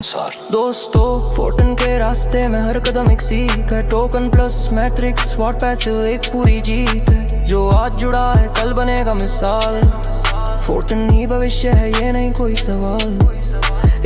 दोस्तों फोर्टन के रास्ते में हर कदम एक सीख है। Token plus matrix what passive एक पूरी जीत है। जो आज जुड़ा है कल बनेगा मिसाल। फोर्टन ही भविष्य है ये नहीं कोई सवाल।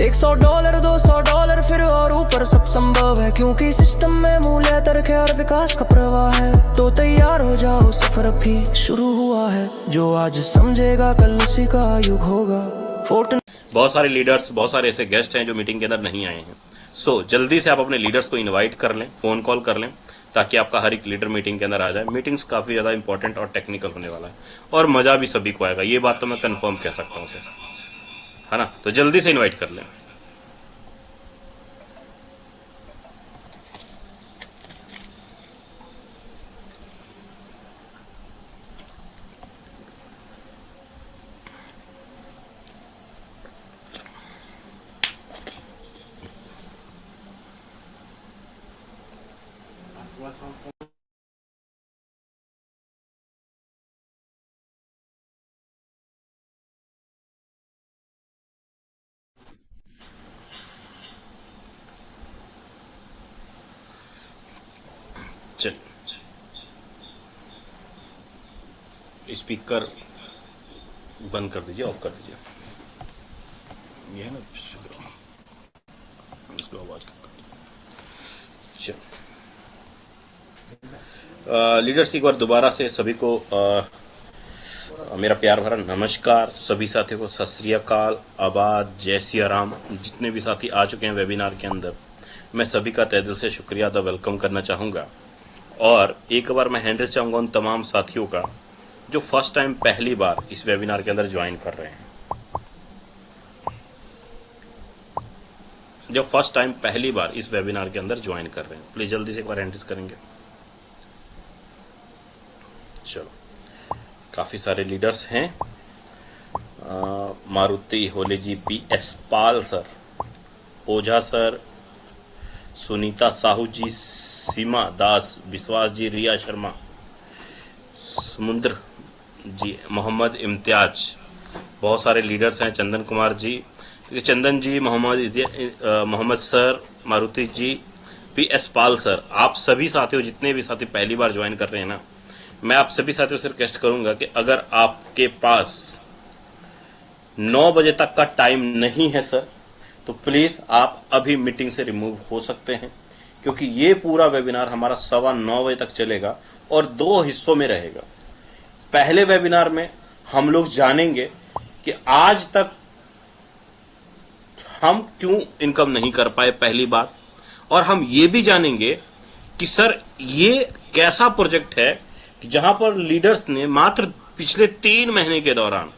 $100 $200 फिर और ऊपर सब संभव है, क्योंकि सिस्टम में मूल्य तर्क और विकास का प्रवाह है। तो तैयार हो जाओ सफर अभी शुरू हुआ है। जो आज समझेगा कल उसी का युग होगा। फोर्टन। बहुत सारे लीडर्स, बहुत सारे ऐसे गेस्ट हैं जो मीटिंग के अंदर नहीं आए हैं। सो जल्दी से आप अपने लीडर्स को इनवाइट कर लें, फोन कॉल कर लें, ताकि आपका हर एक लीडर मीटिंग के अंदर आ जाए। मीटिंग्स काफी ज्यादा इंपॉर्टेंट और टेक्निकल होने वाला है और मजा भी सभी को आएगा, ये बात तो मैं कंफर्म कह सकता हूँ सर, है ना। तो जल्दी से इन्वाइट कर लें। स्पीकर बंद कर दीजिए, ऑफ कर दीजिए। ये है ना, इसको आवाज चल। लीडर्स एक बार दोबारा से सभी को मेरा प्यार भरा नमस्कार। सभी साथियों को सत श्री अकाल, आबाद, जय सिया राम। जितने भी साथी आ चुके हैं वेबिनार के अंदर, मैं सभी का तहे दिल से शुक्रिया अदा वेलकम करना चाहूँगा। और एक बार मैं हैंड रेज़ चाहूँगा उन तमाम साथियों का जो फर्स्ट टाइम पहली बार इस वेबिनार के अंदर ज्वाइन कर रहे हैं। जो फर्स्ट टाइम पहली बार इस वेबिनार के अंदर ज्वाइन कर रहे हैं, प्लीज जल्दी से एक बार हैंड रेज़ करेंगे। चलो, काफी सारे लीडर्स हैं। मारुति होले जी, PS पाल सर, ओझा सर, सुनीता साहू जी, सीमा दास, विश्वास जी, रिया शर्मा, समुद्र जी, मोहम्मद इम्तियाज, बहुत सारे लीडर्स हैं। चंदन कुमार जी, चंदन जी, मोहम्मद सर, मारुति जी, PS पाल सर, आप सभी साथियों, जितने भी साथी पहली बार ज्वाइन कर रहे हैं ना, मैं आप सभी साथियों से रिक्वेस्ट करूंगा कि अगर आपके पास 9 बजे तक का टाइम नहीं है सर, तो प्लीज आप अभी मीटिंग से रिमूव हो सकते हैं, क्योंकि ये पूरा वेबिनार हमारा 9:15 बजे तक चलेगा और 2 हिस्सों में रहेगा। पहले वेबिनार में हम लोग जानेंगे कि आज तक हम क्यों इनकम नहीं कर पाए, पहली बात, और हम ये भी जानेंगे कि सर ये कैसा प्रोजेक्ट है कि जहां पर लीडर्स ने मात्र पिछले 3 महीने के दौरान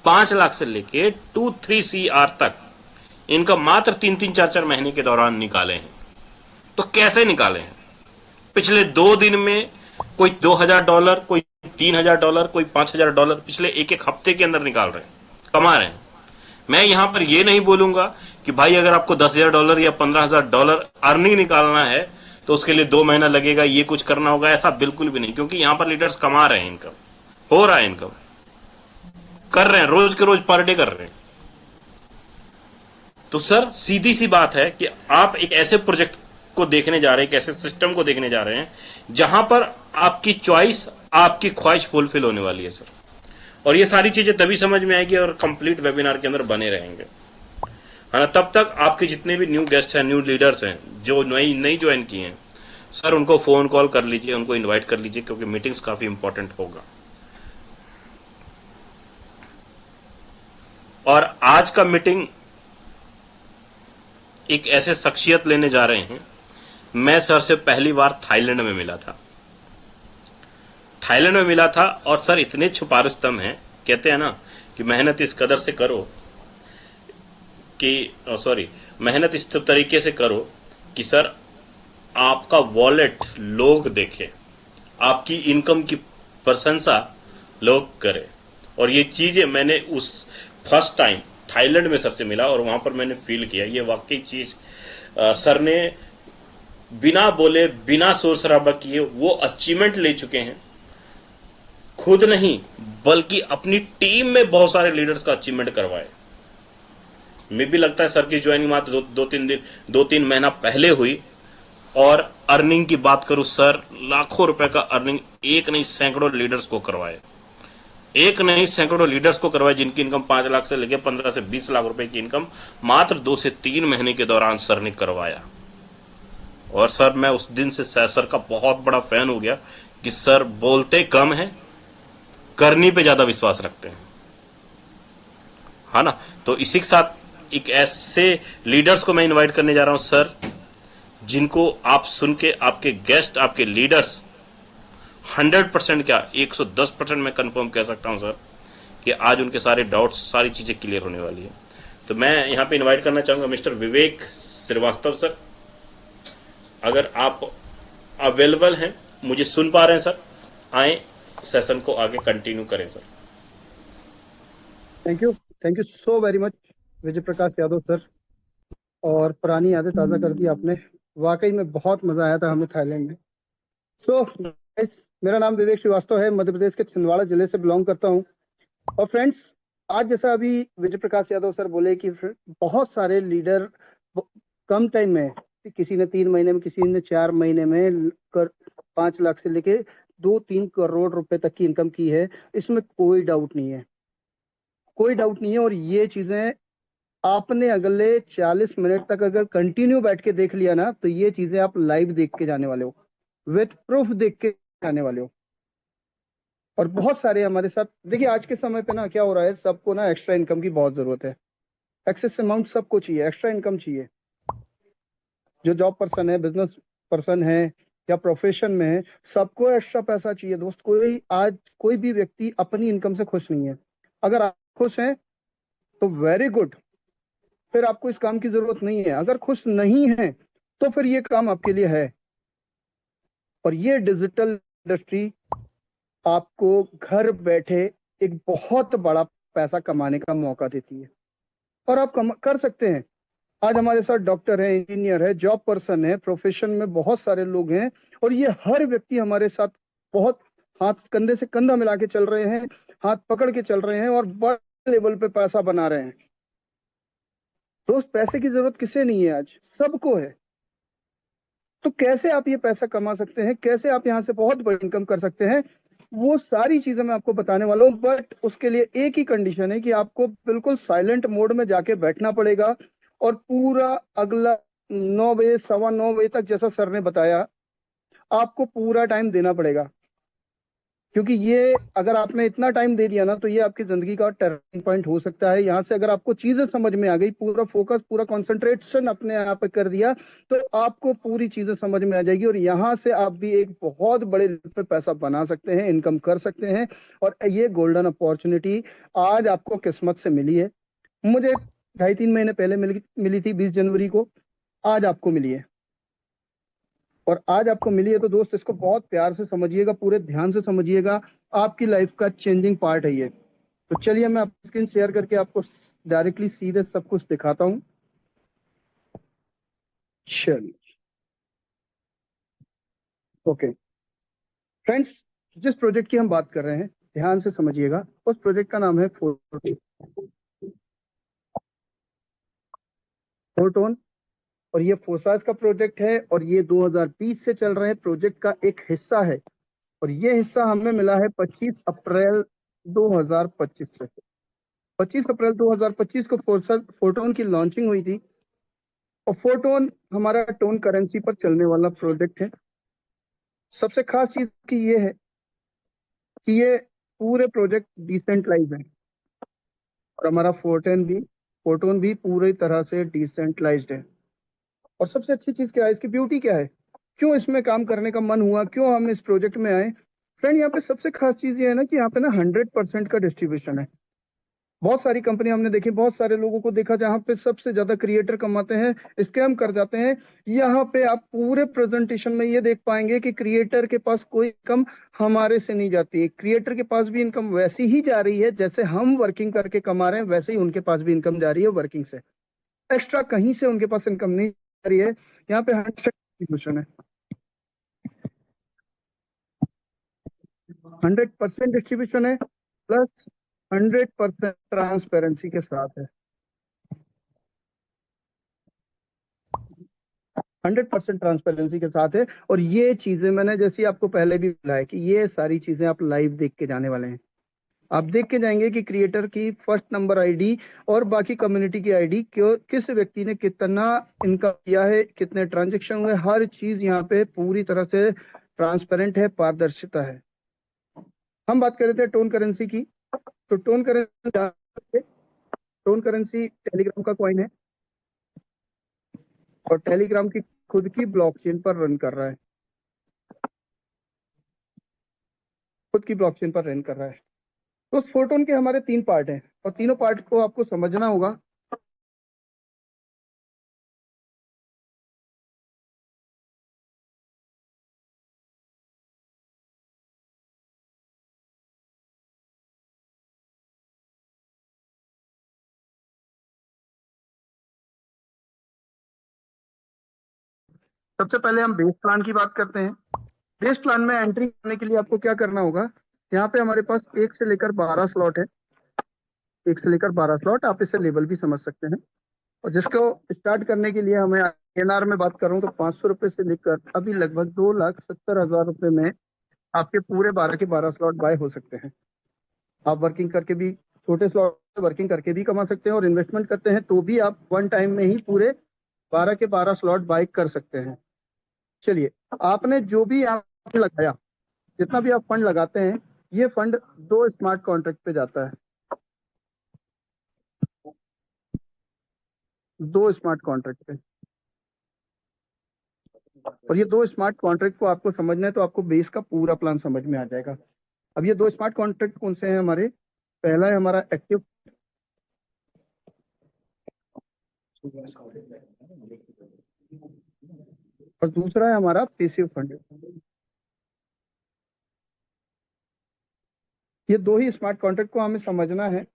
5 लाख से लेके 2-3 CR तक इनका मात्र 3-3, 4-4 महीने के दौरान निकाले हैं। तो कैसे निकाले हैं? पिछले 2 दिन में कोई $2000, कोई $3000, कोई $5000 पिछले एक हफ्ते के अंदर निकाल रहे हैं, कमा रहे हैं। मैं यहां पर यह नहीं बोलूंगा कि भाई अगर आपको $10,000 या $15,000 अर्निंग निकालना है तो उसके लिए 2 महीना लगेगा, ये कुछ करना होगा, ऐसा बिल्कुल भी नहीं, क्योंकि यहां पर लीडर्स कमा रहे हैं, इनकम हो रहा है, इनकम कर रहे हैं, रोज के रोज पर डे कर रहे हैं। तो सर सीधी सी बात है कि आप एक ऐसे प्रोजेक्ट को देखने जा रहे हैं, एक ऐसे सिस्टम को देखने जा रहे हैं जहां पर आपकी चॉइस, आपकी ख्वाहिश फुलफिल होने वाली है सर। और ये सारी चीजें तभी समझ में आएगी और कंप्लीट वेबिनार के अंदर बने रहेंगे, है ना। तब तक आपके जितने भी न्यू गेस्ट हैं, न्यू लीडर्स हैं, जो नई ज्वाइन किए हैं सर, उनको फोन कॉल कर लीजिए, उनको इनवाइट कर लीजिए, क्योंकि मीटिंग्स काफी इंपॉर्टेंट होगा। और आज का मीटिंग एक ऐसे शख्सियत लेने जा रहे हैं। मैं सर से पहली बार थाईलैंड में मिला था और सर इतने छुपा रुस्तम हैं, कहते हैं ना कि मेहनत इस कदर से करो कि मेहनत इस तरीके से करो कि सर आपका वॉलेट लोग देखे, आपकी इनकम की प्रशंसा लोग करें। और ये चीजें मैंने उस फर्स्ट टाइम थाईलैंड में सर से मिला और वहां पर मैंने फील किया, ये वाकई चीज सर ने बिना बोले, बिना शोर शराबा किए वो अचीवमेंट ले चुके हैं। खुद नहीं बल्कि अपनी टीम में बहुत सारे लीडर्स का अचीवमेंट करवाए। मुझे भी लगता है सर की ज्वाइनिंग मात्र दो तीन महीना पहले हुई। और अर्निंग की बात करूं सर, लाखों रुपए का अर्निंग एक नहीं सैकड़ों लीडर्स को करवाए, एक नहीं सैकड़ों लीडर्स को करवाए, जिनकी इनकम 5 लाख से लेकर 15 से 20 लाख रुपए की इनकम मात्र 2 से 3 महीने के दौरान सर ने करवाया। और सर मैं उस दिन से सर का बहुत बड़ा फैन हो गया कि सर बोलते कम है, करनी पे ज्यादा विश्वास रखते हैं, है ना। तो इसी के साथ एक ऐसे लीडर्स को मैं इनवाइट करने जा रहा हूं सर, जिनको आप सुन के आपके गेस्ट, आपके लीडर्स 100% क्या 110% मैं कंफर्म कह सकता हूं सर कि आज उनके सारे डाउट्स, सारी चीजें क्लियर होने वाली है। तो मैं यहां पे इनवाइट करना चाहूंगा मिस्टर विवेक श्रीवास्तव सर, अगर आप अवेलेबल हैं, मुझे सुन पा रहे हैं सर, आए सेशन को आगे कंटिन्यू करें sir. Thank you so very much Vijay Prakash Yadav sir, और पुरानी यादें ताज़ा कर दी आपने। वाकई में बहुत मज़ा आया था हमें थाईलैंड में। सो गाइस, मेरा नाम विवेक श्रीवास्तव है, मध्य प्रदेश के छिंदवाड़ा जिले से बिलोंग करता हूँ। और फ्रेंड्स, आज जैसा अभी विजय प्रकाश यादव सर बोले कि बहुत सारे लीडर कम टाइम में, किसी ने 3 महीने में, किसी ने 4 महीने में कर 5 लाख से लेके 2-3 करोड़ रुपए तक की इनकम की है, इसमें कोई डाउट नहीं है, कोई डाउट नहीं है। और ये चीजें आपने अगले 40 मिनट तक अगर कंटिन्यू बैठ के देख लिया ना, तो ये चीजें आप लाइव देख के जाने वाले हो, विथ प्रूफ देख के जाने वाले हो। और बहुत सारे हमारे साथ, देखिए आज के समय पे ना क्या हो रहा है, सबको ना एक्स्ट्रा इनकम की बहुत जरूरत है, एक्सेस अमाउंट सबको चाहिए, एक्स्ट्रा इनकम चाहिए। जो जॉब पर्सन है, बिजनेस पर्सन है, या प्रोफेशन में है, सबको एक्स्ट्रा पैसा चाहिए दोस्त। कोई भी व्यक्ति अपनी इनकम से खुश नहीं है। अगर आप खुश हैं तो वेरी गुड, फिर आपको इस काम की जरूरत नहीं है। अगर खुश नहीं है तो फिर ये काम आपके लिए है। और ये डिजिटल इंडस्ट्री आपको घर बैठे एक बहुत बड़ा पैसा कमाने का मौका देती है, और आप कर सकते हैं। आज हमारे साथ डॉक्टर है, इंजीनियर है, जॉब पर्सन है, प्रोफेशन में बहुत सारे लोग हैं, और ये हर व्यक्ति हमारे साथ बहुत हाथ कंधे से कंधा मिला के चल रहे हैं, हाथ पकड़ के चल रहे हैं, और बड़े लेवल पे पैसा बना रहे हैं। दोस्त, पैसे की जरूरत किसे नहीं है, आज सबको है। तो कैसे आप ये पैसा कमा सकते हैं, कैसे आप यहाँ से बहुत बड़ी इनकम कर सकते हैं, वो सारी चीजें मैं आपको बताने वाला हूँ। बट उसके लिए एक ही कंडीशन है कि आपको बिल्कुल साइलेंट मोड में जाके बैठना पड़ेगा, और पूरा अगला 9 बजे, 9:15 बजे तक, जैसा सर ने बताया, आपको पूरा टाइम देना पड़ेगा। क्योंकि ये अगर आपने इतना टाइम दे दिया ना, तो ये आपकी जिंदगी का टर्निंग पॉइंट हो सकता है। यहाँ से अगर आपको चीजें समझ में आ गई, पूरा फोकस, पूरा कंसंट्रेशन अपने आप पे कर दिया, तो आपको पूरी चीजें समझ में आ जाएगी, और यहाँ से आप भी एक बहुत बड़े लेवल पे पैसा बना सकते हैं, इनकम कर सकते हैं। और ये गोल्डन अपॉर्चुनिटी आज आपको किस्मत से मिली है। मुझे 2.5-3 महीने पहले मिली थी, 20 जनवरी को। आज आपको मिली है, और आज आपको मिली है, तो दोस्त इसको बहुत प्यार से समझिएगा, पूरे ध्यान से समझिएगा। आपकी लाइफ का चेंजिंग पार्ट है ये। तो चलिए मैं आपकी स्क्रीन शेयर करके आपको डायरेक्टली सीधे सब कुछ दिखाता हूं। चलिए, ओके फ्रेंड्स, जिस प्रोजेक्ट की हम बात कर रहे हैं, ध्यान से समझिएगा। उस प्रोजेक्ट का नाम है फोटोन, और ये फोसास का प्रोजेक्ट है, और ये 2020 से चल रहे प्रोजेक्ट का एक हिस्सा है। और ये हिस्सा हमें मिला है 25 अप्रैल 2025 से। 25 अप्रैल 2025 को फोटोन की लॉन्चिंग हुई थी। और फोटोन हमारा टोन करेंसी पर चलने वाला प्रोजेक्ट है। सबसे खास चीज की ये है कि ये पूरे प्रोजेक्ट डिसेंट्रलाइज है, और हमारा फोटोन भी पूरी तरह से डिसेंट्रलाइज्ड है। और सबसे अच्छी चीज क्या है, इसकी ब्यूटी क्या है, क्यों इसमें काम करने का मन हुआ, क्यों हम इस प्रोजेक्ट में आए। फ्रेंड, यहाँ पे सबसे खास चीज ये है ना कि यहाँ पे ना 100% का डिस्ट्रीब्यूशन है। बहुत सारी कंपनी हमने देखी, बहुत सारे लोगों को देखा, जहां पे सबसे ज्यादा क्रिएटर कमाते हैं, स्कैम कर जाते हैं। यहाँ पे आप पूरे प्रेजेंटेशन में ये देख पाएंगे कि क्रिएटर के पास कोई इनकम हमारे से नहीं जाती है। क्रिएटर के पास भी इनकम वैसी ही जा रही है, जैसे हम वर्किंग करके कमा रहे हैं, वैसे ही उनके पास भी इनकम जा रही है वर्किंग से। एक्स्ट्रा कहीं से उनके पास इनकम नहीं जा रही है। यहाँ पे 100% है, 100% डिस्ट्रीब्यूशन है, प्लस 100% ट्रांसपेरेंसी के साथ है। 100% ट्रांसपेरेंसी के साथ है। और ये चीजें मैंने जैसे आपको पहले भी बोला है कि ये सारी चीजें आप लाइव देख के जाने वाले हैं। आप देख के जाएंगे कि क्रिएटर की फर्स्ट नंबर आईडी और बाकी कम्युनिटी की आईडी क्यों, किस व्यक्ति ने कितना इनकम किया है, कितने ट्रांजेक्शन हुए, हर चीज यहाँ पे पूरी तरह से ट्रांसपेरेंट है, पारदर्शिता है। हम बात कर रहे थे टोन करेंसी की, तो टोन करेंसी टेलीग्राम का कॉइन है और टेलीग्राम की खुद की ब्लॉकचेन पर रन कर रहा है, खुद की ब्लॉकचेन पर रन कर रहा है। तो फोटोन के हमारे 3 पार्ट हैं और तीनों पार्ट को आपको समझना होगा। सबसे पहले हम बेस प्लान की बात करते हैं। बेस प्लान में एंट्री करने के लिए आपको क्या करना होगा, यहाँ पे हमारे पास 1 से लेकर 12 स्लॉट है, 1 से लेकर 12 स्लॉट, आप इसे लेवल भी समझ सकते हैं। और जिसको स्टार्ट करने के लिए हमें एनआर में बात करूं तो 500 रुपए से लेकर अभी लगभग 2,70,000 रुपए में आपके पूरे 12 के 12 स्लॉट बाय हो सकते हैं। आप वर्किंग करके भी, छोटे स्लॉट वर्किंग करके भी कमा सकते हैं और इन्वेस्टमेंट करते हैं तो भी आप वन टाइम में ही पूरे 12 के 12 स्लॉट बाय कर सकते हैं। चलिए, आपने जो भी आप लगाया, जितना भी आप फंड लगाते हैं, ये फंड 2 स्मार्ट कॉन्ट्रैक्ट पे जाता है, 2 स्मार्ट कॉन्ट्रैक्ट पे। और ये 2 स्मार्ट कॉन्ट्रैक्ट को आपको समझना है तो आपको बेस का पूरा प्लान समझ में आ जाएगा। अब ये 2 स्मार्ट कॉन्ट्रैक्ट कौन से हैं हमारे, पहला है हमारा एक्टिव और दूसरा है हमारा पैसिव फंड। ये 2 ही स्मार्ट कॉन्ट्रैक्ट को हमें समझना है।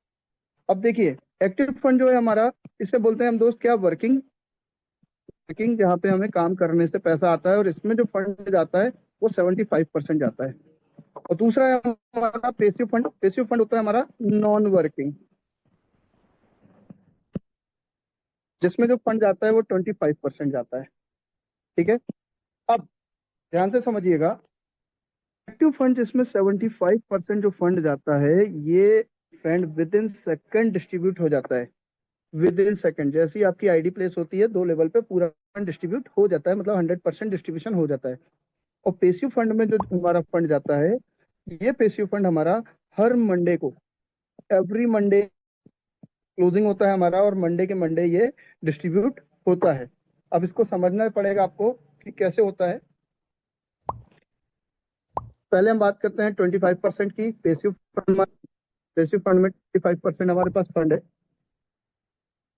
अब देखिए, एक्टिव फंड जो है हमारा, इसे बोलते हैं हम दोस्त क्या, वर्किंग, वर्किंग जहाँ पे हमें काम करने से पैसा आता है और इसमें जो फंड जाता है वो 75% जाता है। और दूसरा है हमारा पैसिव फंड। पैसिव फंड होता है हमारा नॉन वर्किंग, जिसमें जो फंड जाता है वो 25% जाता है। ठीक है, अब ध्यान से समझिएगा, एक्टिव फंड जिसमें 75% जो फंड जाता है, ये fund with in second distribute हो जाता है। विद इन सेकेंड, जैसी आपकी आईडी प्लेस होती है 2 लेवल पे पूरा फंड डिस्ट्रीब्यूट हो जाता है, मतलब 100% डिस्ट्रीब्यूशन हो जाता है। और पेसिव फंड में जो हमारा फंड जाता है, ये पेसिव फंड हमारा हर मंडे को, एवरी मंडे क्लोजिंग होता है हमारा और मंडे के मंडे ये डिस्ट्रीब्यूट होता है। अब इसको समझना पड़ेगा आपको कि कैसे होता है। पहले हम बात करते हैं 25% की। पेसिव फंड में 25% हमारे पास फंड है,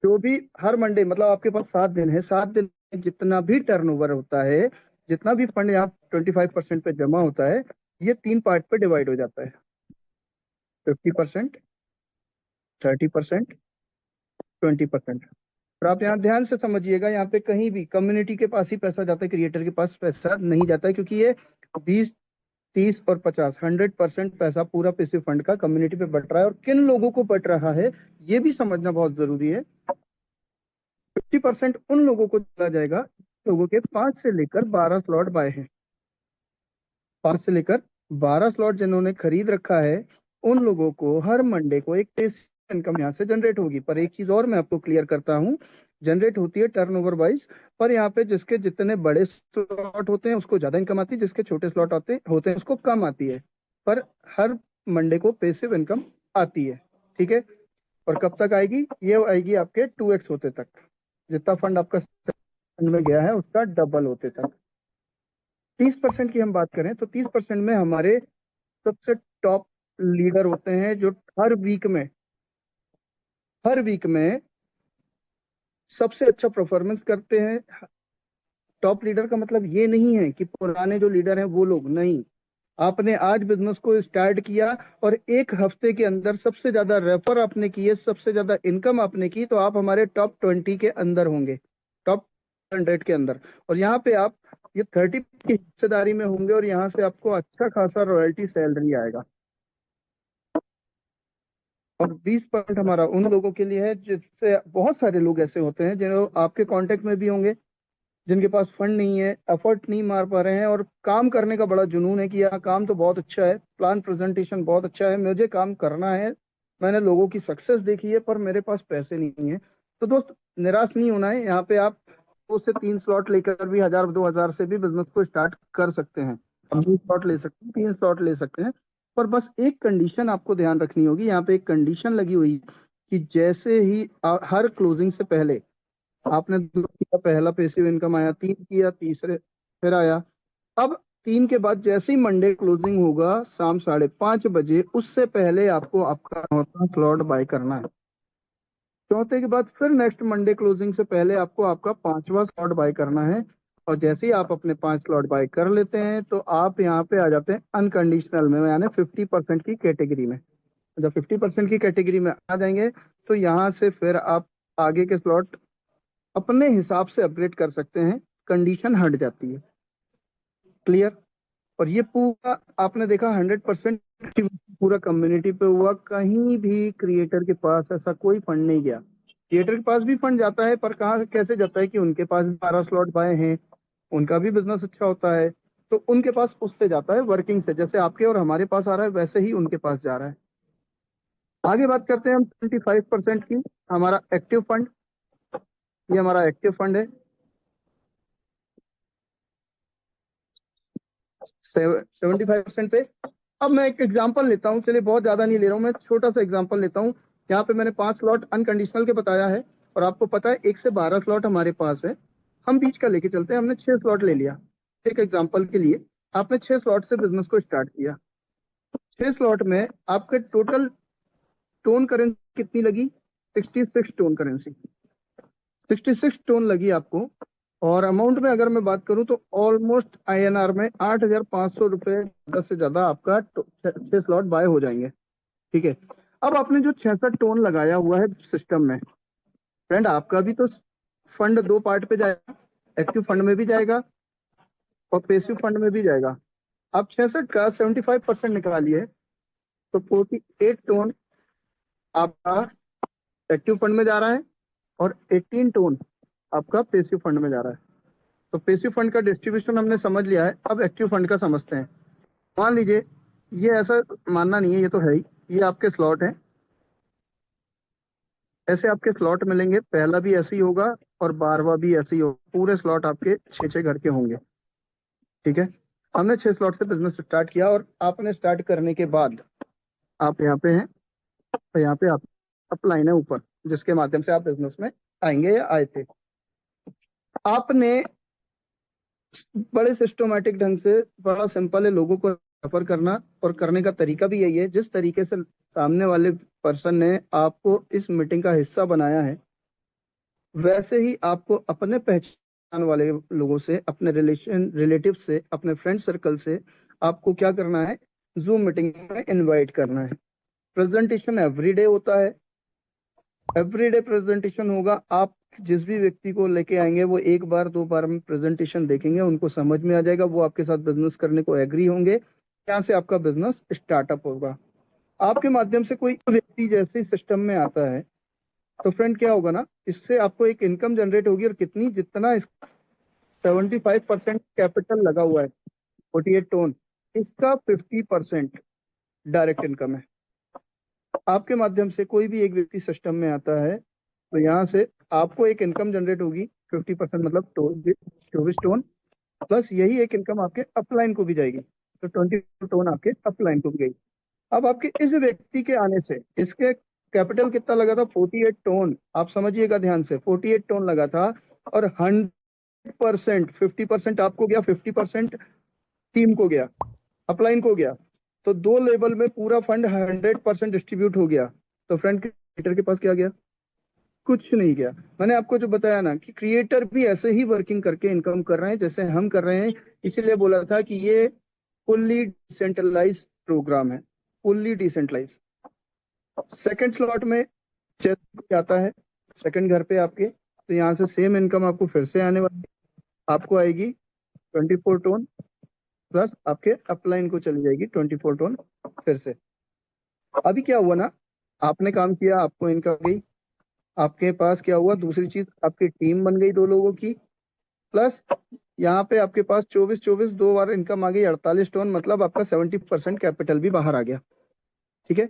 जो भी हर मंडे, मतलब आपके पास 7 दिन है, 7 दिन में जितना भी टर्नओवर होता है, जितना भी फंड यहाँ 25% पे जमा होता है, ये 3 पार्ट पे डिवाइड हो जाता है, 50%, 30%, 20%। और आप यहाँ ध्यान से समझिएगा, यहाँ पे कहीं भी कम्युनिटी के पास ही पैसा जाता है, क्रिएटर के पास पैसा नहीं जाता है, क्योंकि ये 20, 30 और 50, 100% पैसा पूरा पैसिव फंड का कम्युनिटी पे बट रहा है। और किन लोगों को बट रहा है ये भी समझना बहुत जरूरी है। 50% उन लोगों को चला जाएगा, लोगों के 5 से लेकर 12 स्लॉट बाय हैं। 5 से लेकर 12 स्लॉट जिन्होंने खरीद रखा है, उन लोगों को हर मंडे को एक पैसिव इनकम यहाँ से जनरेट होगी। पर एक चीज और मैं आपको क्लियर करता हूँ, जनरेट होती है टर्नओवर वाइज। पर यहाँ पे जिसके जितने बड़े स्लॉट होते हैं उसको ज्यादा इनकम आती है, जिसके छोटे स्लॉट होते हैं उसको कम आती है। पर हर मंडे को पैसिव इनकम आती है। ठीक है, और कब तक आएगी, ये आएगी आपके 2x होते तक, जितना फंड आपका फंड में गया है उसका डबल होते तक। 30% की हम बात करें तो 30% में हमारे सबसे टॉप लीडर होते हैं, जो हर वीक में सबसे अच्छा परफॉर्मेंस करते हैं। टॉप लीडर का मतलब ये नहीं है कि पुराने जो लीडर हैं वो लोग नहीं, आपने आज बिजनेस को स्टार्ट किया और 1 हफ्ते के अंदर सबसे ज्यादा रेफर आपने किए, सबसे ज्यादा इनकम आपने की, तो आप हमारे टॉप 20 के अंदर होंगे, टॉप 100 के अंदर। और यहाँ पे आप ये 30 की हिस्सेदारी में होंगे और यहाँ से आपको अच्छा खासा रॉयल्टी सैलरी आएगा। और 20% हमारा उन लोगों के लिए है, जिससे बहुत सारे लोग ऐसे होते हैं जो आपके कांटेक्ट में भी होंगे, जिनके पास फंड नहीं है, एफर्ट नहीं मार पा रहे हैं और काम करने का बड़ा जुनून है कि यार काम तो बहुत अच्छा है, प्लान प्रेजेंटेशन बहुत अच्छा है, मुझे काम करना है, मैंने लोगों की सक्सेस देखी है, पर मेरे पास पैसे नहीं है। तो दोस्त, निराश नहीं होना है। यहाँ पे आप 2 से 3 स्लॉट लेकर भी 1000 2 हजार से भी बिजनेस को स्टार्ट कर सकते हैं। हम 2 स्लॉट ले सकते हैं, 3 स्लॉट ले सकते हैं। पर बस एक कंडीशन आपको ध्यान रखनी होगी, यहाँ पे एक कंडीशन लगी हुई है कि जैसे ही हर क्लोजिंग से पहले आपने 2 किया, पहला पैसिव इनकम आया, 3 किया, तीसरे फिर आया। अब 3 के बाद जैसे ही मंडे क्लोजिंग होगा शाम 5:30 बजे, उससे पहले आपको आपका 4था स्लॉट बाय करना है। चौथे के बाद फिर नेक्स्ट मंडे क्लोजिंग से पहले आपको आपका 5वां स्लॉट बाय करना है। और जैसे ही आप अपने 5 स्लॉट बाय कर लेते हैं तो आप यहाँ पे आ जाते हैं अनकंडीशनल में, यानी 50% की कैटेगरी में। जब 50% की कैटेगरी में आ जाएंगे तो यहाँ से फिर आप आगे के स्लॉट अपने हिसाब से अपग्रेड कर सकते हैं, कंडीशन हट जाती है। क्लियर? और ये पूरा आपने देखा 100% पूरा कम्युनिटी पे हुआ, कहीं भी क्रिएटर के पास ऐसा कोई फंड नहीं गया। क्रिएटर के पास भी फंड जाता है, पर कहाँ कैसे जाता है कि उनके पास 12 स्लॉट बाय हैं, उनका भी बिजनेस अच्छा होता है, तो उनके पास उससे जाता है वर्किंग से, जैसे आपके और हमारे पास आ रहा है वैसे ही उनके पास जा रहा है। आगे बात करते हैं हम 75% की। हमारा एक्टिव फंड, ये हमारा एक्टिव फंड है 75% पे। अब मैं एक एग्जांपल लेता हूँ, चलिए बहुत ज्यादा नहीं ले रहा हूँ, मैं छोटा सा एग्जांपल लेता हूँ। यहाँ पे मैंने 5 स्लॉट अनकंडीशनल के बताया है, और आपको पता है 1 से 12 स्लॉट हमारे पास है। हम बीच का लेके चलते हैं, हमने 6 स्लॉट ले लिया। एक एग्जाम्पल के लिए, आपने 6 स्लॉट से बिजनेस को स्टार्ट किया। 6 स्लॉट में आपके टोटल टोन करेंसी कितनी लगी? 66 टोन करेंसी, 66 टोन लगी आपको। और अमाउंट में अगर मैं बात करूं तो ऑलमोस्ट INR में 8,500 रुपये से ज्यादा आपका 6 स्लॉट बाय हो जाएंगे। ठीक है। अब आपने जो 66 टोन लगाया हुआ है सिस्टम में, फ्रेंड आपका भी तो फंड 2 पार्ट पे जाएगा, एक्टिव फंड में भी जाएगा और पेसिव फंड में भी जाएगा। आप 66 का 75% निकालिए तो 48 टोन आपका एक्टिव फंड में जा रहा है और 18 टोन आपका पेसिव फंड में जा रहा है। तो पेसिव फंड का डिस्ट्रीब्यूशन हमने समझ लिया है, अब एक्टिव फंड का समझते हैं। मान लीजिए, ये ऐसा मानना नहीं है, ये तो है ही, ये आपके स्लॉट हैं, ऐसे आपके स्लॉट मिलेंगे, पहला भी ऐसे ही होगा और 12वां भी ऐसे ही होगा, पूरे स्लॉट आपके 6 6 घर के होंगे। ठीक है। हमने 6 स्लॉट से बिजनेस स्टार्ट किया, और आपने स्टार्ट करने के बाद आप यहाँ पे हैं, तो यहाँ पे आप अपलाइन है ऊपर, जिसके माध्यम से आप बिजनेस में आएंगे या आए थे। आपने बड़े सिस्टमेटिक ढंग से, बड़ा सिंपल है लोगों को रेफर करना, और करने का तरीका भी यही है। जिस तरीके से सामने वाले पर्सन ने आपको इस मीटिंग का हिस्सा बनाया है, वैसे ही आपको अपने पहचान वाले लोगों से, अपने रिलेटिव से, अपने फ्रेंड सर्कल से आपको क्या करना है, जूम मीटिंग में इनवाइट करना है। प्रेजेंटेशन एवरीडे होता है, एवरीडे प्रेजेंटेशन होगा। आप जिस भी व्यक्ति को लेके आएंगे वो 1 बार 2 बार में प्रेजेंटेशन देखेंगे, उनको समझ में आ जाएगा, वो आपके साथ बिजनेस करने को एग्री होंगे, यहाँ से आपका बिजनेस स्टार्टअप होगा। आपके माध्यम से कोई व्यक्ति जैसे सिस्टम में आता है तो फ्रेंड क्या होगा ना, इससे आपको एक इनकम जनरेट होगी, और कितनी, जितना 75% कैपिटल लगा हुआ है 48 टोन, इसका 50% डायरेक्ट इनकम है। आपके माध्यम से कोई भी एक व्यक्ति सिस्टम में आता है तो यहाँ से आपको एक इनकम जनरेट होगी 50%, मतलब 24 टोन, प्लस यही एक इनकम आपके अपलाइन को भी जाएगी, तो 22 टोन आपके अपलाइन को भी गई। अब आपके इस व्यक्ति के आने से इसके कैपिटल कितना लगा था? 48 टोन। आप समझिएगा ध्यान से, 48 टोन लगा था, और 100%, 50% आपको गया, 50% टीम को गया, अपलाइन को गया, तो 2 लेवल में पूरा फंड 100% डिस्ट्रीब्यूट हो गया। तो फ्रेंड क्रिएटर के पास क्या गया? कुछ नहीं गया। मैंने आपको जो बताया ना कि क्रिएटर भी ऐसे ही वर्किंग करके इनकम कर रहे हैं जैसे हम कर रहे हैं, इसीलिए बोला था कि ये फुल्ली डिसेंट्रलाइज प्रोग्राम है, फुल्ली डिसेंट्रलाइज। सेकंड स्लॉट में जैसे आता है सेकंड घर पे आपके, तो यहाँ से सेम इनकम आपको फिर से आने वाली है। आपको आएगी 24 टोन, प्लस आपके अपलाइन को चली जाएगी 24 टोन फिर से। अभी क्या हुआ ना, आपने काम किया, आपको इनकम गई, आपके पास क्या हुआ, दूसरी चीज आपकी टीम बन गई 2 लोगों की, प्लस यहाँ पे आपके पास 24 दो बार इनकम आ गई 48 टन, मतलब आपका 70% कैपिटल भी बाहर आ गया। ठीक है,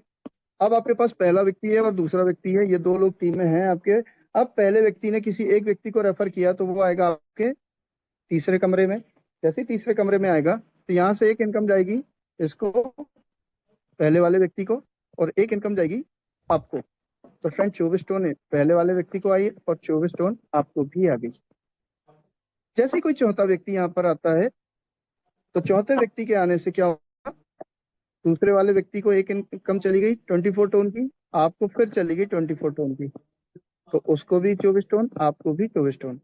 अब आपके पास पहला व्यक्ति है और दूसरा व्यक्ति है, ये दो लोग टीम में हैं आपके। अब पहले व्यक्ति ने किसी एक व्यक्ति को रेफर किया तो वो आएगा आपके तीसरे कमरे में। जैसे ही तीसरे कमरे में आएगा तो यहाँ से एक इनकम जाएगी इसको, पहले वाले व्यक्ति को, और एक इनकम जाएगी आपको। तो फ्रेंड 24 टन पहले वाले व्यक्ति को आई और 24 टन आपको भी आ गई। जैसे ही कोई चौथा व्यक्ति यहाँ पर आता है तो चौथे व्यक्ति के आने से क्या होगा, दूसरे वाले व्यक्ति को एक इनकम चली गई 24 टन की, आपको फिर चली गई 24 टन की, तो उसको भी 24 टन, आपको भी 24 टन।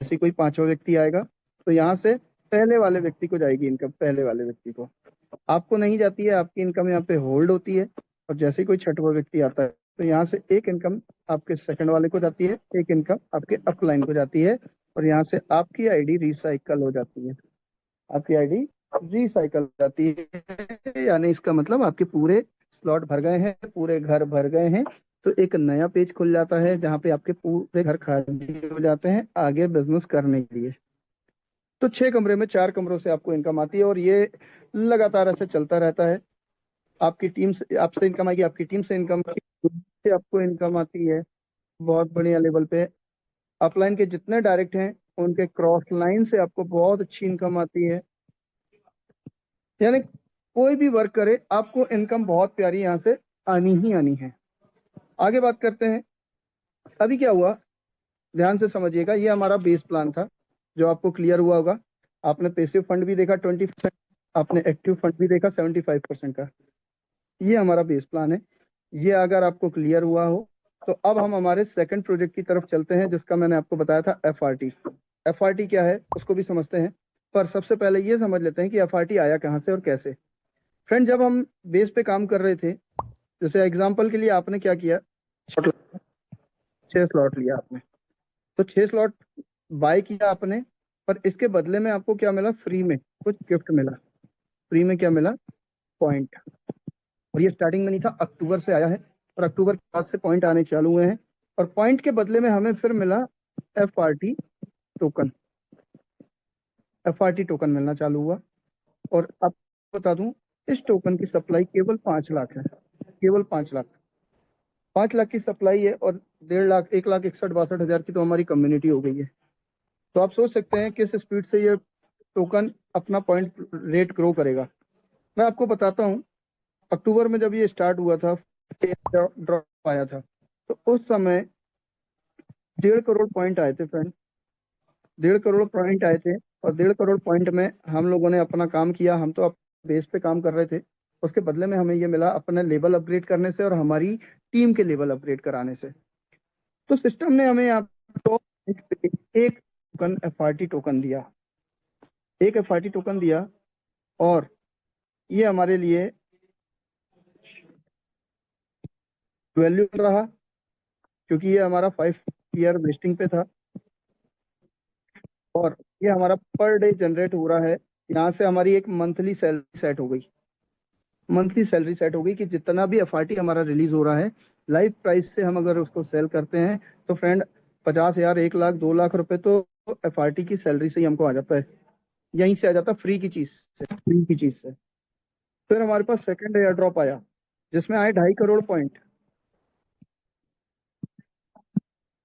जैसे कोई पांचवा व्यक्ति आएगा तो यहाँ से पहले वाले व्यक्ति को जाएगी इनकम, पहले वाले व्यक्ति को, आपको नहीं जाती है, आपकी इनकम यहाँ पे होल्ड होती है। और जैसे ही कोई छठवा व्यक्ति आता है तो यहाँ से एक इनकम आपके सेकंड वाले को जाती है, एक इनकम आपके अपलाइन को जाती है, और यहाँ से आपकी आईडी रिसाइकल हो जाती है, आपकी आईडी रिसाइकल हो जाती है। यानी इसका मतलब आपके पूरे स्लॉट भर गए हैं, पूरे घर भर गए हैं, तो एक नया पेज खुल जाता है जहाँ पे आपके पूरे घर खाली हो जाते हैं आगे बिजनेस करने के लिए। तो 6 कमरे में 4 कमरों से आपको इनकम आती है और ये लगातार ऐसे चलता रहता है। आपकी टीम से आपसे इनकम आएगी, आपकी टीम से इनकम से आपको इनकम आती है बहुत बढ़िया लेवल पे। अपलाइन के जितने डायरेक्ट हैं उनके क्रॉस लाइन से आपको बहुत अच्छी इनकम आती है। यानी कोई भी वर्क करे आपको इनकम बहुत प्यारी यहाँ से आनी ही आनी है। आगे बात करते हैं। अभी क्या हुआ, ध्यान से समझिएगा, ये हमारा बेस प्लान था जो आपको क्लियर हुआ होगा। आपने पैसिव फंड भी देखा 20%, आपने एक्टिव फंड भी देखा 75% का। ये हमारा बेस प्लान है। ये अगर आपको क्लियर हुआ हो तो अब हम हमारे सेकंड प्रोजेक्ट की तरफ चलते हैं जिसका मैंने आपको बताया था एफआरटी। एफआरटी क्या है उसको भी समझते हैं, पर सबसे पहले ये समझ लेते हैं कि एफआरटी आया कहाँ से और कैसे। फ्रेंड, जब हम बेस पे काम कर रहे थे, जैसे एग्जाम्पल के लिए आपने क्या किया, 6 स्लॉट लिया आपने, तो 6 स्लॉट बाय किया आपने, पर इसके बदले में आपको क्या मिला, फ्री में कुछ गिफ्ट मिला। फ्री में क्या मिला, पॉइंट। और ये स्टार्टिंग में नहीं था, अक्टूबर से आया है और अक्टूबर के बाद से पॉइंट आने चालू हुए हैं। और पॉइंट के बदले में हमें फिर मिला एफआरटी टोकन, एफआरटी टोकन मिलना चालू हुआ। और अब बता दूं, इस टोकन की सप्लाई केवल 5 लाख है, केवल 5 लाख, 5 लाख की सप्लाई है और 1.5 लाख, 1,61,62,000 की तो हमारी कम्युनिटी हो गई है। तो आप सोच सकते हैं किस स्पीड से ये टोकन अपना पॉइंट रेट ग्रो करेगा। मैं आपको बताता हूँ, अक्टूबर में जब ये स्टार्ट हुआ था, ड्रॉप आया था, तो उस समय 1.5 करोड़ पॉइंट आए थे फ्रेंड, 1.5 करोड़ पॉइंट आए थे। और 1.5 करोड़ पॉइंट में हम लोगों ने अपना काम किया, हम तो बेस पे काम कर रहे थे, उसके बदले में हमें ये मिला अपने लेवल अपग्रेड करने से और हमारी टीम के लेवल अपग्रेड कराने से। तो सिस्टम ने हमें तो एक टोकन एफआरटी टोकन दिया, एक एफआरटी टोकन दिया, और ये हमारे लिए वैल्यू रहा क्योंकि ये हमारा 5 ईयर वेस्टिंग पे था। और ये हमारा पर डे जनरेट हो रहा है, यहाँ से हमारी एक मंथली सैलरी सेट हो गई, मंथली सैलरी सेट हो गई कि जितना भी एफआरटी हमारा रिलीज हो रहा है, लाइव प्राइस से हम अगर उसको सेल करते हैं तो फ्रेंड 50,000, 1 लाख, 2 लाख रुपए तो एफआरटी की सैलरी से ही हमको आ जाता है, यहीं से आ जाता, फ्री की चीज से, फ्री की चीज से। फिर हमारे पास सेकंड एयर ड्रॉप आया जिसमें आए 2.5 करोड़ पॉइंट,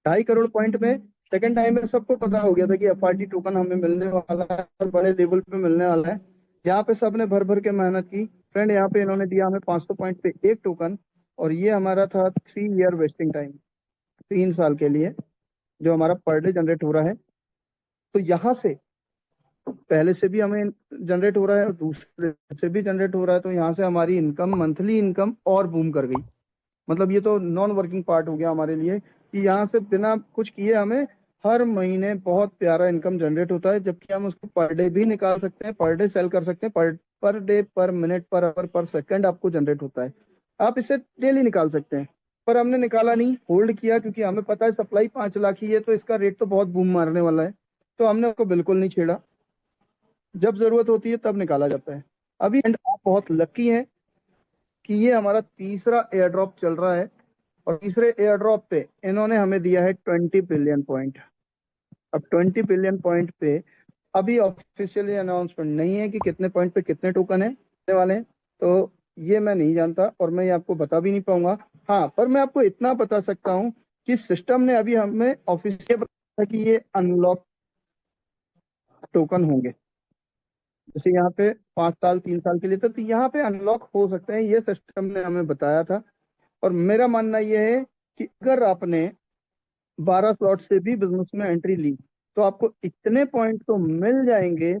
2.5 करोड़ पॉइंट में सेकंड टाइम में सबको पता हो गया था कि एफआरटी टोकन हमें मिलने वाला है और बड़े लेवल पे मिलने वाला है। यहाँ पे सबने भर भर के मेहनत की फ्रेंड। यहाँ पे इन्होंने दिया हमें 500 पॉइंट पे एक टोकन, और ये हमारा था 3 ईयर वेस्टिंग टाइम, 3 साल के लिए जो हमारा पर डे जनरेट हो रहा है। तो यहाँ से पहले से भी हमें जनरेट हो रहा है और दूसरे से भी जनरेट हो रहा है, तो यहाँ से हमारी इनकम, मंथली इनकम और बूम कर गई। मतलब ये तो नॉन वर्किंग पार्ट हो गया हमारे लिए कि यहाँ से बिना कुछ किए हमें हर महीने बहुत प्यारा इनकम जनरेट होता है, जबकि हम उसको पर डे भी निकाल सकते हैं, पर डे सेल कर सकते हैं, पर डे, पर मिनट, पर आवर, पर सेकंड आपको जनरेट होता है। आप इसे डेली निकाल सकते हैं, पर हमने निकाला नहीं, होल्ड किया, क्योंकि हमें पता है सप्लाई 5 लाख ही है तो इसका रेट तो बहुत बूम मारने वाला है, तो हमने उसको बिल्कुल नहीं छेड़ा। जब जरूरत होती है तब निकाला जाता है। अभी आप बहुत लकी हैं कि ये हमारा तीसरा एयर ड्रॉप चल रहा है और तीसरे एयर ड्रॉप पे इन्होंने हमें दिया है 20 बिलियन पॉइंट। अब 20 बिलियन पॉइंट पे अभी ऑफिशियली अनाउंसमेंट नहीं है कि कितने पॉइंट पे कितने टोकन है वाले हैं, तो ये मैं नहीं जानता और मैं ये आपको बता भी नहीं पाऊंगा। हाँ, पर मैं आपको इतना बता सकता हूँ कि सिस्टम ने अभी हमें ऑफिशियल बताया कि ये अनलॉक टोकन होंगे। जैसे यहाँ पे 5 साल 3 साल के लिए तो यहाँ पे अनलॉक हो सकते हैं, ये सिस्टम ने हमें बताया था। और मेरा मानना यह है कि अगर आपने 12 स्लॉट से भी बिजनेस में एंट्री ली तो आपको इतने पॉइंट तो मिल जाएंगे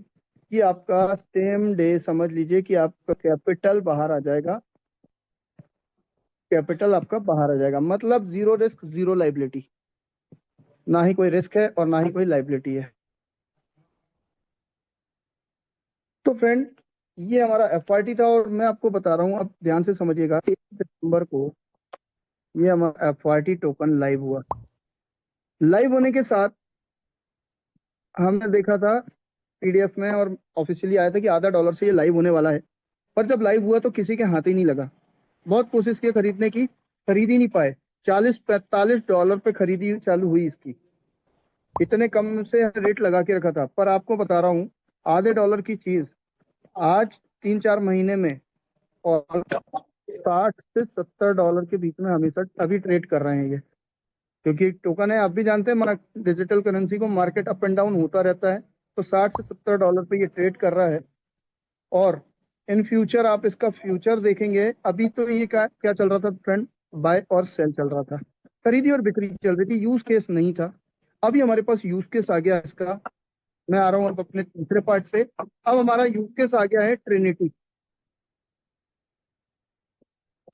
कि आपका सेम डे समझ लीजिए कि आपका कैपिटल बाहर आ जाएगा। कैपिटल आपका बाहर आ जाएगा, मतलब जीरो रिस्क जीरो लाइबिलिटी। ना ही कोई रिस्क है और ना ही कोई लाइबिलिटी है। तो फ्रेंड, ये हमारा एफआरटी था और मैं आपको बता रहा हूँ, अब ध्यान से समझिएगा। 1 सितंबर को ये हमारा एफआरटी टोकन लाइव हुआ। लाइव होने के साथ हमने देखा था पीडीएफ में और ऑफिशियली आया था कि $0.5 से ये लाइव होने वाला है। पर जब लाइव हुआ तो किसी के हाथ ही नहीं लगा। बहुत कोशिश की खरीदने की, खरीद ही नहीं पाए। $40-45 पे खरीदी चालू हुई इसकी। इतने कम से रेट लगा के रखा था। पर आपको बता रहा हूँ, $0.5 की चीज आज 3-4 महीने में और $60 से $70 के बीच में हमेशा अभी ट्रेड कर रहे हैं ये। क्योंकि टोकन है, आप भी जानते हैं डिजिटल करेंसी को मार्केट अप एंड डाउन होता रहता है। तो $60 से $70 पे ये ट्रेड कर रहा है। और इन फ्यूचर आप इसका फ्यूचर देखेंगे, अभी तो ये क्या क्या चल रहा था फ्रेंड, बाय और सेल चल रहा था, खरीदी और बिक्री चल रही थी, यूज केस नहीं था। अभी हमारे पास यूज केस आ गया है इसका। मैं आ रहा हूँ अब अपने तीसरे पार्ट पे। अब हमारा यूज केस आ गया है ट्रिनिटी।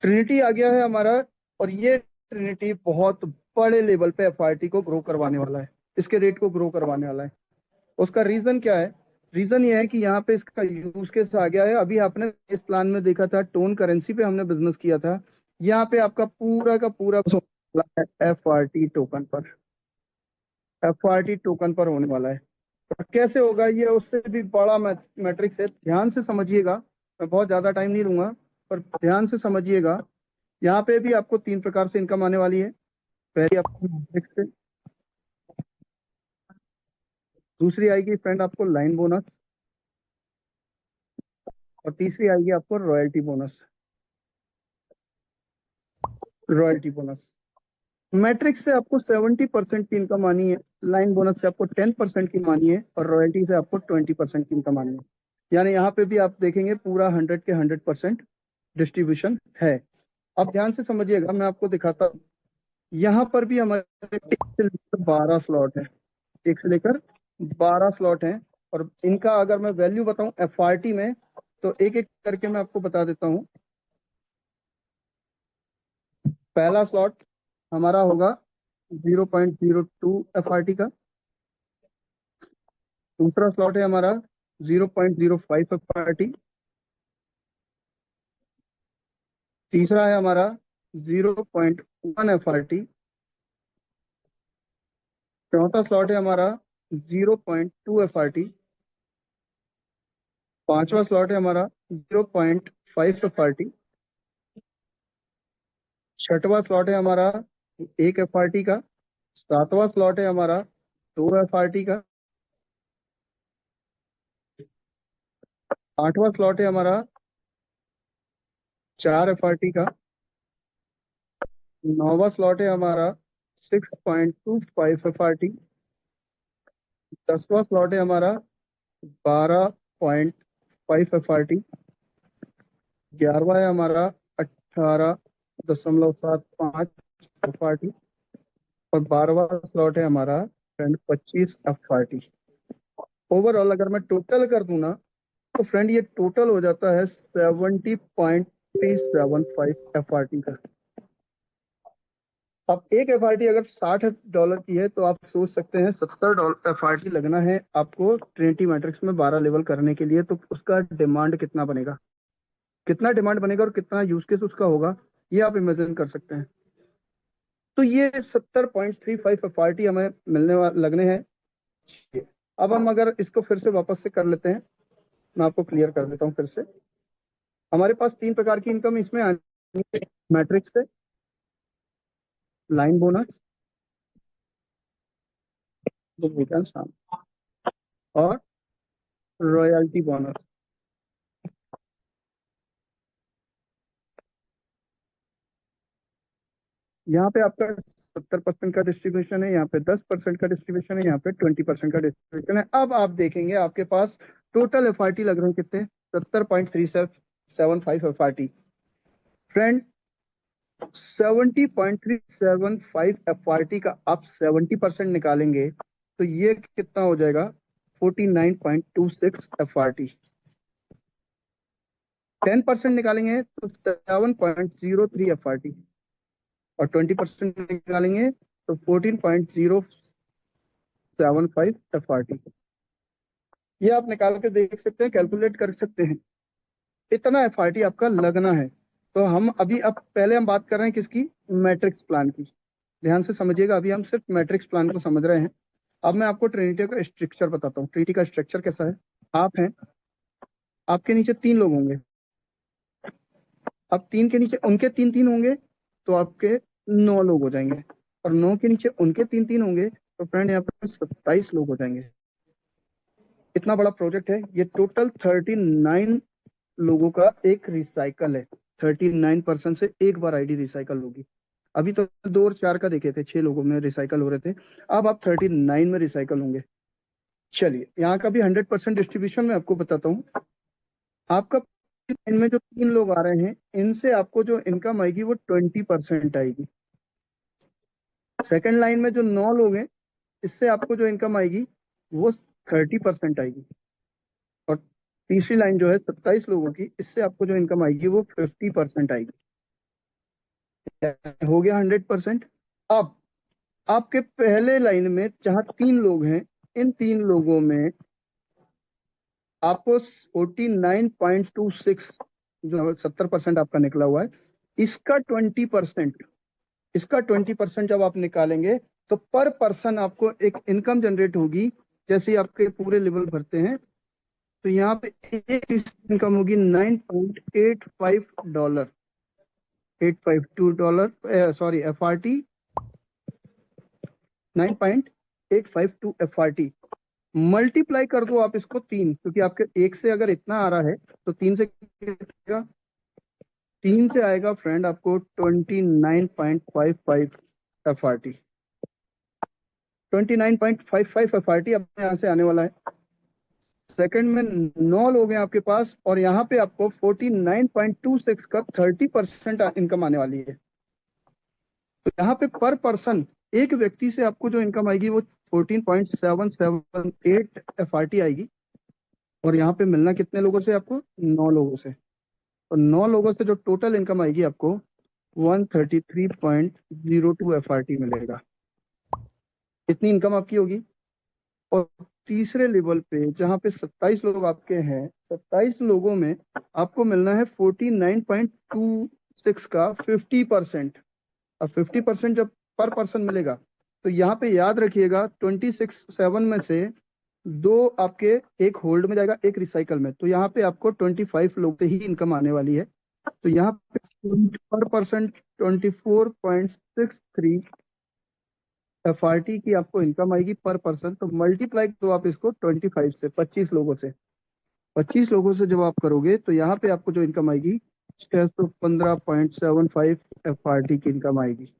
ट्रिनिटी आ गया है हमारा। और ये ट्रिनिटी बहुत बड़े लेवल पे एफआरटी को ग्रो करवाने वाला है, इसके रेट को ग्रो करवाने वाला है। उसका रीजन क्या है? रीजन ये है कि यहाँ पे इसका यूज केस आ गया है। अभी आपने इस प्लान में देखा था, टोन करेंसी पे हमने बिजनेस किया था। यहाँ पे आपका पूरा का पूरा एफआरटी टोकन पर, एफआरटी टोकन पर होने वाला है। और कैसे होगा ये, उससे भी बड़ा मैट्रिक्स है, ध्यान से समझिएगा। मैं बहुत ज्यादा टाइम नहीं लूंगा, पर ध्यान से समझिएगा। यहाँ पे भी आपको 3 प्रकार से इनकम आने वाली है। पहली आपको मैट्रिक्स से, दूसरी आएगी फ्रेंड आपको लाइन बोनस, और तीसरी आएगी आपको royalty bonus. Royalty bonus matrix से आपको 70% की इनकम आनी है, लाइन बोनस से आपको 10% की मानी है, और रॉयल्टी से आपको 20% की इनकम आनी है। यानी यहाँ पे भी आप देखेंगे पूरा 100 के 100% डिस्ट्रीब्यूशन है। अब ध्यान से समझिएगा, मैं आपको दिखाता हूँ। यहाँ पर भी हमारे 1 से लेकर 12 स्लॉट है, 1 से लेकर 12 स्लॉट हैं। और इनका अगर मैं वैल्यू बताऊं एफआरटी में, तो एक एक करके मैं आपको बता देता हूँ। पहला स्लॉट हमारा होगा 0.02 एफआरटी का। दूसरा स्लॉट है हमारा 0.05 एफआरटी। तीसरा है हमारा 0.1 एफआरटी। चौथा स्लॉट है हमारा 0.2 एफआरटी। पांचवा स्लॉट है हमारा 0.5 एफआरटी। छठवां स्लॉट है हमारा 1 एफआरटी का। सातवां स्लॉट है हमारा 2 एफआरटी का। आठवां स्लॉट है हमारा 4 एफआरटी का। नौवां स्लॉट है हमारा 6.25 एफआरटी। 10वां स्लॉट है हमारा 12.5 एफआरटी। 11वां है हमारा 18.75 एफआरटी। और 12वां स्लॉट है हमारा 25 एफआरटी। ओवरऑल अगर मैं टोटल कर दूं ना, तो फ्रेंड ये टोटल हो जाता है 70.375 एफआरटी का। अब एक एफआरटी अगर $60 की है, तो आप सोच सकते हैं $70 एफआरटी लगना है आपको ट्रिनिटी मैट्रिक्स में 12 लेवल करने के लिए। तो उसका डिमांड कितना बनेगा, कितना डिमांड बनेगा और कितना यूज केस उसका होगा, ये आप इमेजिन कर सकते हैं। तो ये 70.35 एफआरटी हमें लगने हैं। अब हम अगर इसको फिर से वापस से कर लेते हैं, मैं आपको क्लियर कर देता हूँ फिर से। हमारे पास 3 प्रकार की इनकम इसमें आनी है, मैट्रिक्स से, लाइन बोनस जो वेकेंस और रॉयल्टी बोनस। यहाँ पे आपका 70% का डिस्ट्रीब्यूशन है, यहाँ पे 10% का डिस्ट्रीब्यूशन है, यहाँ पे 20% का डिस्ट्रीब्यूशन है। अब आप देखेंगे आपके पास टोटल FRT लग रहे हैं कितने, 70.375 FRT। फ्रेंड 70.375 FRT का आप 70% निकालेंगे तो ये कितना हो जाएगा, 49.26 FRT। 10% निकालेंगे तो 7.03 FRT और 20% निकालेंगे तो 14.075 FRT। ये आप निकाल के देख सकते हैं, कैलकुलेट कर सकते हैं, इतना FRT आपका लगना है। तो हम अभी अब पहले हम बात कर रहे हैं किसकी, मैट्रिक्स प्लान की। ध्यान से समझिएगा, अभी हम सिर्फ मैट्रिक्स प्लान को समझ रहे हैं। अब मैं आपको ट्रिनिटी का स्ट्रक्चर बताता हूँ। ट्रिनिटी का स्ट्रक्चर कैसा है, आप हैं, आपके नीचे 3 लोग होंगे, अब 3 के नीचे उनके 3-3 होंगे तो आपके 9 लोग हो जाएंगे, और 9 के नीचे उनके 3-3 होंगे तो फ्रेंड यहाँ पे 27 लोग हो जाएंगे। इतना बड़ा प्रोजेक्ट है ये। टोटल 39 लोगों का एक रिसाइकल है। 39% से एक बार आईडी रिसाइकल होगी। अभी तो 2 और 4 का देखे थे, 6 लोगों में रिसाइकल हो रहे थे, अब आप 39 में रिसाइकल होंगे। चलिए यहाँ का भी 100% डिस्ट्रीब्यूशन में आपको बताता हूँ। आपका इनमें जो 3 लोग आ रहे हैं इनसे आपको जो इनकम आएगी वो 20% आएगी। सेकंड लाइन में जो 9 लोग हैं इससे आपको जो इनकम आएगी वो 30% आएगी, और तीसरी लाइन जो है 27 लोगों की, इससे आपको जो इनकम आएगी वो 50% आएगी। हो गया 100%। अब आपके पहले लाइन में जहां 3 लोग हैं, इन 3 लोगों में आपको 49.26 जो 70% आपका निकला हुआ है, इसका 20%, इसका 20% जब आप निकालेंगे तो पर पर्सन आपको एक इनकम जनरेट होगी। जैसे ही आपके पूरे लेवल भरते हैं तो यहाँ पे एक इनकम होगी $9.85, $852, सॉरी FRT, 9.852 FRT। मल्टीप्लाई कर दो आप इसको 3, क्योंकि आपके 1 से अगर इतना आ रहा है तो 3 से कितना, 3 से आएगा फ्रेंड आपको 29.55 FRT। 29.55 FRT अब यहाँ से आने वाला है। सेकंड में 9 लोग हैं आपके पास, और यहाँ पे आपको 49.26 का 30% इनकम आने वाली है। तो यहाँ पे पर पर्सन एक व्यक्ति से आपको जो इनकम आएगी वो 14.778 FRT आएगी, और यहाँ पे मिलना कितने लोगों से, आपको 9 लोगों से। और 9 लोगों से जो टोटल इनकम आएगी आपको 133.02 FRT मिलेगा। इतनी इनकम आपकी होगी। और तीसरे लेवल पे जहाँ पे 27 लोग आपके हैं, 27 लोगों में आपको मिलना है 49.26 का 50%। अब 50% जब पर पर्सन मिलेगा तो यहाँ पे याद रखिएगा 26/7 में से 2 आपके एक होल्ड में जाएगा, एक रिसाइकल में, तो यहाँ पे आपको 25 लोग से ही इनकम आने वाली है। तो यहाँ पे पर पर्सन 24.63 FRT की आपको इनकम आएगी पर पर्सन। तो मल्टीप्लाई तो आप इसको 25 से, 25 लोगों से, 25 लोगों से जब आप करोगे तो यहाँ पे आपको जो इनकम आएगी 615.75 FRT की इनकम आएगी।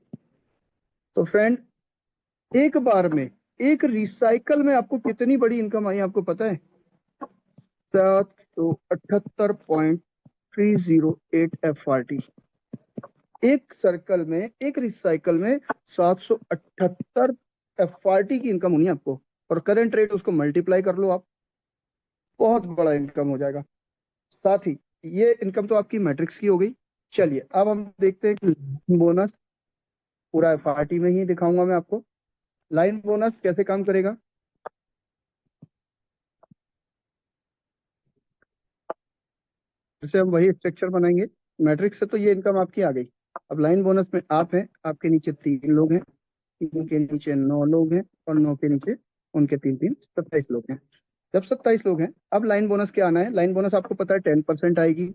तो फ्रेंड एक बार में एक रिसाइकल में आपको कितनी बड़ी इनकम आई आपको पता है, 778.308 FRT। एक सर्कल में, एक रिसाइकल में 778 FRT की इनकम होनी है आपको, और करंट रेट उसको मल्टीप्लाई कर लो आप, बहुत बड़ा इनकम हो जाएगा। साथ ही ये इनकम तो आपकी मैट्रिक्स की हो गई। चलिए अब हम देखते हैं कि बोनस पूरा FRT में ही दिखाऊंगा मैं आपको। लाइन बोनस कैसे काम करेगा, जैसे हम वही स्ट्रक्चर बनाएंगे। मैट्रिक्स से तो ये इनकम आपकी आ गई। अब लाइन बोनस में आप हैं, आपके नीचे 3 लोग हैं, 3 के नीचे 9 लोग हैं, और 9 के नीचे उनके 3-3 27 लोग हैं। जब 27 लोग हैं, अब लाइन बोनस क्या आना है, लाइन बोनस आपको पता है 10% आएगी।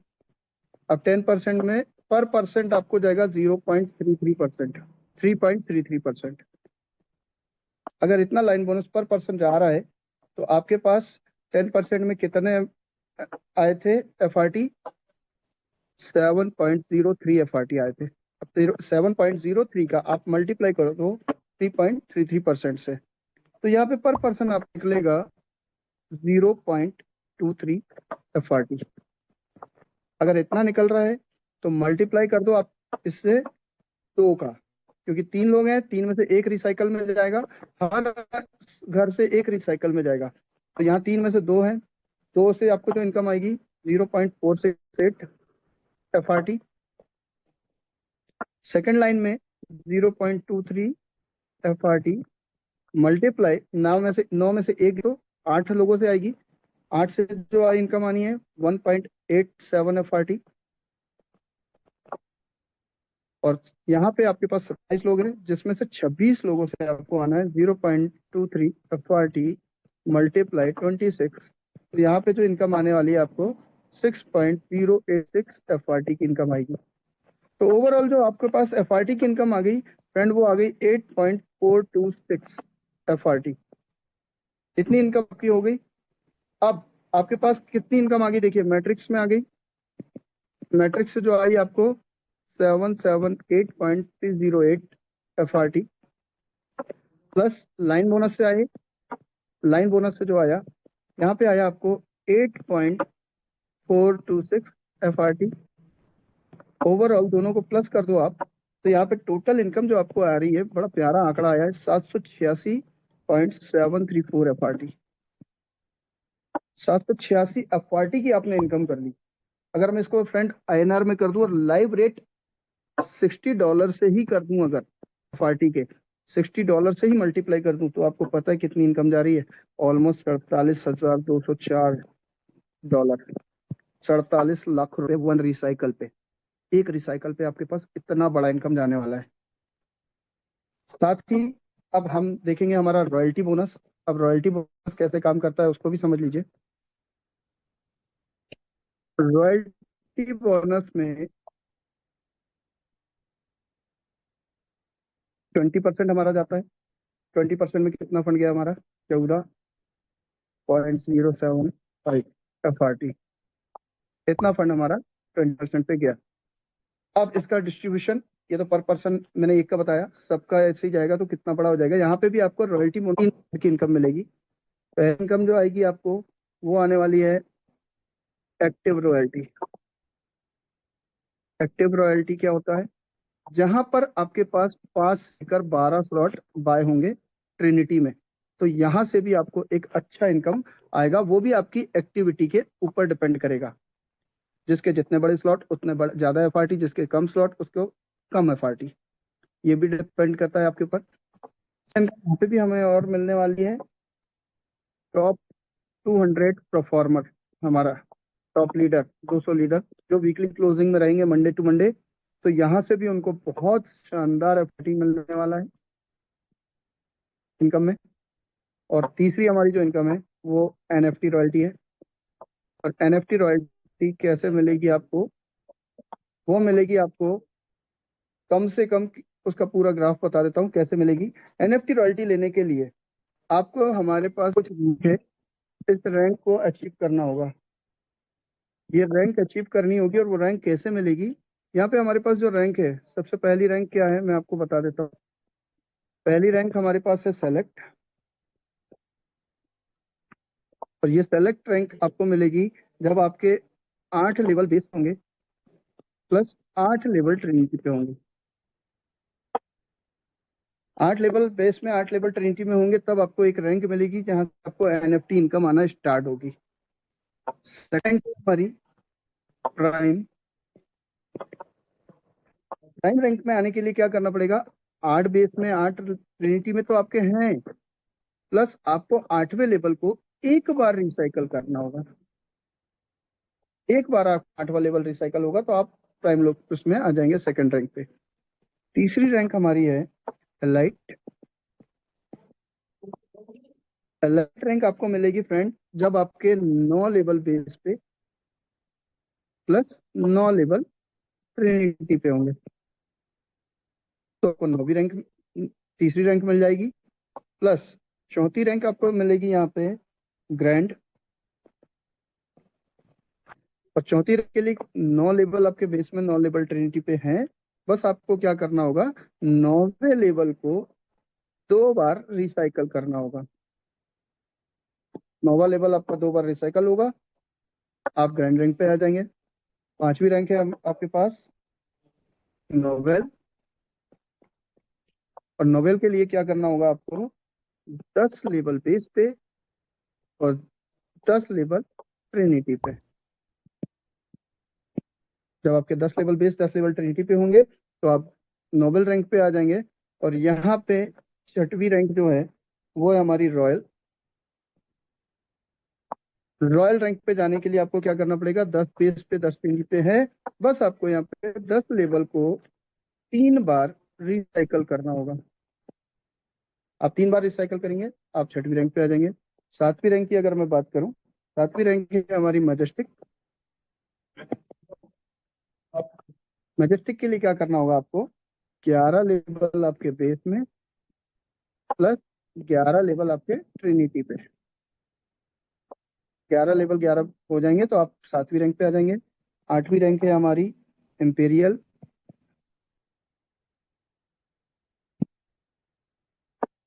अब 10% में पर परसेंट आपको जाएगा 0.33%, 3.33%। अगर इतना लाइन बोनस पर पर्सन जा रहा है तो आपके पास 10% में कितने आए थे F R T? 7.03 F R T आए थे। अब 7.03 का आप मल्टीप्लाई करो तो 3.33% से, तो यहाँ पे पर पर्सन आप निकलेगा 0.23 एफ आर टी। अगर इतना निकल रहा है तो मल्टीप्लाई कर दो आप इससे 2 का, क्योंकि 3 लोग हैं, 3 में से एक रिसाइकल में जाएगा, हर घर से एक रिसाइकल में जाएगा, तो यहाँ 3 में से 2 हैं, 2 से आपको जो इनकम आएगी 0.468 F R T. Second line में 0.23 एफ आर टी मल्टीप्लाई 9 में से एक तो 8 लोगों से आएगी, 8 से जो इनकम आनी है 1.87 एफ आर टी। और यहाँ पे आपके पास 27 लोग हैं, जिसमें से 26 लोगों से आपको आना है 0.23 एफ आर टी मल्टीप्लाई 26। तो यहाँ पे जो इनकम आने वाली है आपको 6.086 एफ आर टी की इनकम आएगी। तो ओवरऑल जो आपके पास एफ आर टी की इनकम आ गई फ्रेंड, वो आ गई 8.426 एफ आर टी। इतनी इनकम आपकी हो गई। अब आपके पास कितनी इनकम आ गई देखिए, मैट्रिक्स में आ गई। मैट्रिक्स से जो आई आपको 778.308 F R T plus line bonus से आए। लाइन बोनस से जो आया यहाँ पे आया आपको 8.426 एफ आर टी। ओवरऑल दोनों को प्लस कर दो आप, तो यहाँ पे टोटल इनकम जो आपको आ रही है, बड़ा प्यारा आंकड़ा आया है 786.734 F R T. 786 F R T की आपने इनकम कर ली। अगर मैं इसको फ्रेंड INR में कर दूं और लाइव रेट $60 से ही कर दूं, अगर एफ आर टी के $60 से ही मल्टीप्लाई कर दूं, तो आपको पता है कितनी इनकम जा रही है, ऑलमोस्ट $48,204। 47 लाख रुपए वन रिसाइकल पे, एक रिसाइकल पे आपके पास इतना बड़ा इनकम जाने वाला है। साथ ही अब हम देखेंगे हमारा रॉयल्टी बोनस। अब रॉयल्टी बोनस कैसे काम करता है उसको भी समझ लीजिए। रॉयल्टी बोनस में 20% हमारा जाता है। 20% में कितना फंड गया हमारा? 14.075 एफ आर टी। इतना फंड हमारा 20% पे गया। अब इसका डिस्ट्रीब्यूशन, ये तो पर पर्सन मैंने एक का बताया, सबका ऐसे ही जाएगा तो कितना बड़ा हो जाएगा। यहाँ पे भी आपको रॉयल्टी की इनकम मिलेगी। पहली इनकम जो आएगी आपको वो आने वाली है एक्टिव रॉयल्टी। एक्टिव रॉयल्टी क्या होता है? जहां पर आपके पास 5 से 12 स्लॉट बाय होंगे ट्रिनिटी में, तो यहां से भी आपको एक अच्छा इनकम आएगा। वो भी आपकी एक्टिविटी के ऊपर डिपेंड करेगा। जिसके जितने बड़े स्लॉट उतने ज्यादा एफ आर टी, जिसके कम स्लॉट उसको कम एफ आर टी, ये भी डिपेंड करता है आपके ऊपर। यहाँ पे भी हमें और मिलने वाली है टॉप 200 परफॉर्मर, हमारा टॉप लीडर 200 लीडर जो वीकली क्लोजिंग में रहेंगे मंडे टू मंडे, तो यहाँ से भी उनको बहुत शानदार एफर्टी मिलने वाला है इनकम में। और तीसरी हमारी जो इनकम है वो NFT रॉयल्टी है। और NFT रॉयल्टी कैसे मिलेगी आपको? वो मिलेगी आपको कम से कम, उसका पूरा ग्राफ बता देता हूँ कैसे मिलेगी। NFT रॉयल्टी लेने के लिए आपको हमारे पास कुछ है, इस रैंक को अचीव करना होगा। ये रैंक अचीव करनी होगी। और वो रैंक कैसे मिलेगी? यहाँ पे हमारे पास जो रैंक है, सबसे पहली रैंक क्या है मैं आपको बता देता हूँ। पहली रैंक हमारे पास है सेलेक्ट, और ये सेलेक्ट रैंक आपको मिलेगी जब आपके 8 लेवल बेस होंगे प्लस 8 लेवल ट्रिनिटी पे होंगे। 8 लेवल बेस में 8 लेवल ट्रिनिटी में होंगे, तब आपको एक रैंक मिलेगी जहां आपको NFT इनकम आना स्टार्ट होगी। सेकंड हमारी प्राइम। प्राइम रैंक में आने के लिए क्या करना पड़ेगा? 8 बेस में 8 ट्रिनिटी में तो आपके हैं, प्लस आपको 8वें लेवल को एक बार रिसाइकल करना होगा। एक बार आप 8वां लेवल रिसाइकल होगा तो आप प्राइम लोग उसमें आ जाएंगे सेकंड रैंक पे। तीसरी रैंक हमारी है एलाइट। एलाइट रैंक आपको मिलेगी फ्रेंड जब आपके 9 लेवल बेस पे प्लस 9 लेवल ट्रिनिटी पे होंगे, तो आपको 9वीं रैंक, तीसरी रैंक मिल जाएगी। प्लस चौथी रैंक आपको मिलेगी यहाँ पे ग्रैंड। और चौथी रैंक के लिए 9 लेवल आपके बेस में 9 लेवल ट्रिनिटी पे हैं। बस आपको क्या करना होगा, 9वें लेवल को 2 बार रिसाइकल करना होगा। 9वां लेवल आपका 2 बार रिसाइकल होगा, आप ग्रैंड रैंक पे आ जाएंगे। 5वीं रैंक है आपके पास नोवेल। और नोवेल के लिए क्या करना होगा आपको, 10 लेवल बेस पे और 10 लेवल ट्रिनिटी पे। जब आपके 10 लेवल बेस 10 लेवल ट्रिनिटी पे होंगे तो आप नोबेल रैंक पे आ जाएंगे। और यहाँ पे 6वीं रैंक जो है वो है हमारी रॉयल। रॉयल रैंक पे जाने के लिए आपको क्या करना पड़ेगा, 10 बेस पे 10 ट्रिनिटी पे है, बस आपको यहाँ पे 10 लेवल को 3 बार रिसाइकल करना होगा। आप 3 बार रिसाइकल करेंगे, आप 6वीं रैंक पे आ जाएंगे। 7वीं रैंक की अगर मैं बात करूं, 7वीं रैंक है हमारी मैजेस्टिक। मैजेस्टिक के लिए क्या करना होगा आपको, 11 लेवल आपके बेस में प्लस 11 लेवल आपके ट्रिनिटी पे। 11 लेवल 11 हो जाएंगे तो आप 7वीं रैंक पे आ जाएंगे। 8वीं रैंक है हमारी इंपेरियल।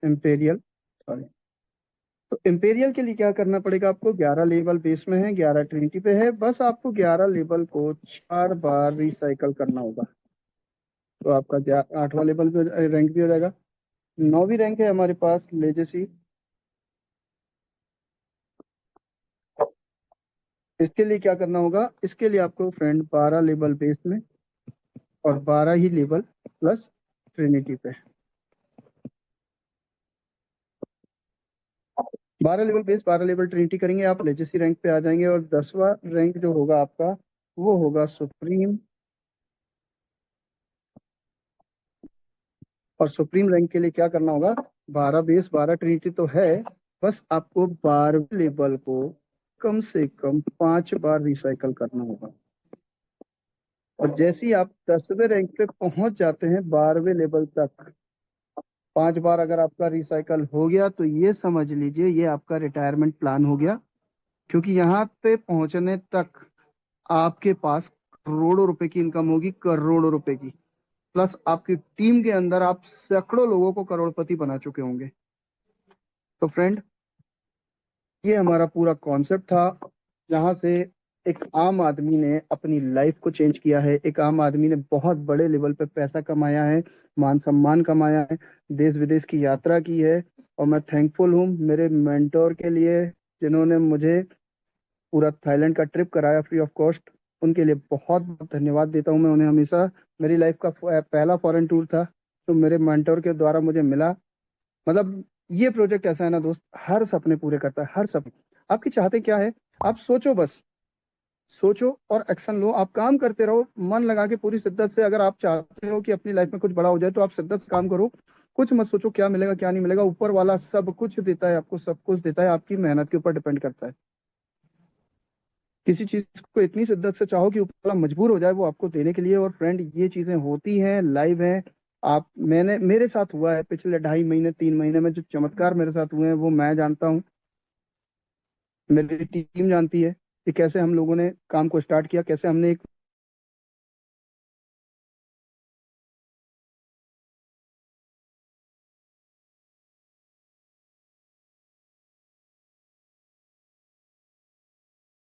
Imperial sorry. तो इंपेरियल के लिए क्या करना पड़ेगा आपको, 11 लेवल बेस में है, 11 ट्रिनिटी पे है, बस आपको 11 लेवल को 4 बार रिसाइकल करना होगा। तो आपका 8वां लेवल भी रैंक भी हो जाएगा। 9वीं रैंक है हमारे पास लेजेसी। इसके लिए क्या करना होगा, इसके लिए आपको फ्रेंड 12 लेवल बेस में और 12 ही लेवल प्लस ट्रिनिटी पे। 12 लेवल बेस 12 लेवल ट्रिनिटी करेंगे, आप लेजेसी रैंक पे आ जाएंगे। और 10वां रैंक जो होगा आपका वो होगा सुप्रीम। और सुप्रीम रैंक के लिए क्या करना होगा, 12 बेस 12 ट्रिनिटी तो है, बस आपको 12वें लेवल को कम से कम 5 बार रिसाइकल करना होगा। और जैसे ही आप 10वें रैंक पे पहुंच जाते हैं 12वें लेवल तक, 5 बार अगर आपका रिसाइकल हो गया तो ये समझ लीजिए ये आपका रिटायरमेंट प्लान हो गया। क्योंकि यहाँ पे पहुंचने तक आपके पास करोड़ों रुपए की इनकम होगी, करोड़ों रुपए की। प्लस आपकी टीम के अंदर आप सैकड़ों लोगों को करोड़पति बना चुके होंगे। तो फ्रेंड, ये हमारा पूरा कॉन्सेप्ट था, जहां से एक आम आदमी ने अपनी लाइफ को चेंज किया है। एक आम आदमी ने बहुत बड़े लेवल पे पैसा कमाया है, मान सम्मान कमाया है, देश विदेश की यात्रा की है। और मैं थैंकफुल हूँ मेरे मेंटोर के लिए, जिन्होंने मुझे पूरा थाईलैंड का ट्रिप कराया फ्री ऑफ कॉस्ट। उनके लिए बहुत बहुत धन्यवाद देता हूँ मैं उन्हें हमेशा। मेरी लाइफ का पहला फॉरेन टूर था तो मेरे मेंटोर के द्वारा मुझे मिला। मतलब ये प्रोजेक्ट ऐसा है ना दोस्त, हर सपने पूरे करता है, हर सपने। आपकी चाहते क्या है, आप सोचो, बस सोचो और एक्शन लो। आप काम करते रहो मन लगा के पूरी शिद्दत से। अगर आप चाहते हो कि अपनी लाइफ में कुछ बड़ा हो जाए तो आप शिद्दत से काम करो। कुछ मत सोचो क्या मिलेगा क्या नहीं मिलेगा, ऊपर वाला सब कुछ देता है, आपको सब कुछ देता है, आपकी मेहनत के ऊपर डिपेंड करता है। किसी चीज को इतनी शिद्दत से चाहो कि ऊपर वाला मजबूर हो जाए वो आपको देने के लिए। और फ्रेंड, ये चीजें होती हैं, लाइव हैं। आप मैंने मेरे साथ हुआ है पिछले 2.5 महीने 3 महीने में, जो चमत्कार मेरे साथ हुए हैं वो मैं जानता हूँ, मेरी टीम जानती है कि कैसे हम लोगों ने काम को स्टार्ट किया, कैसे हमने एक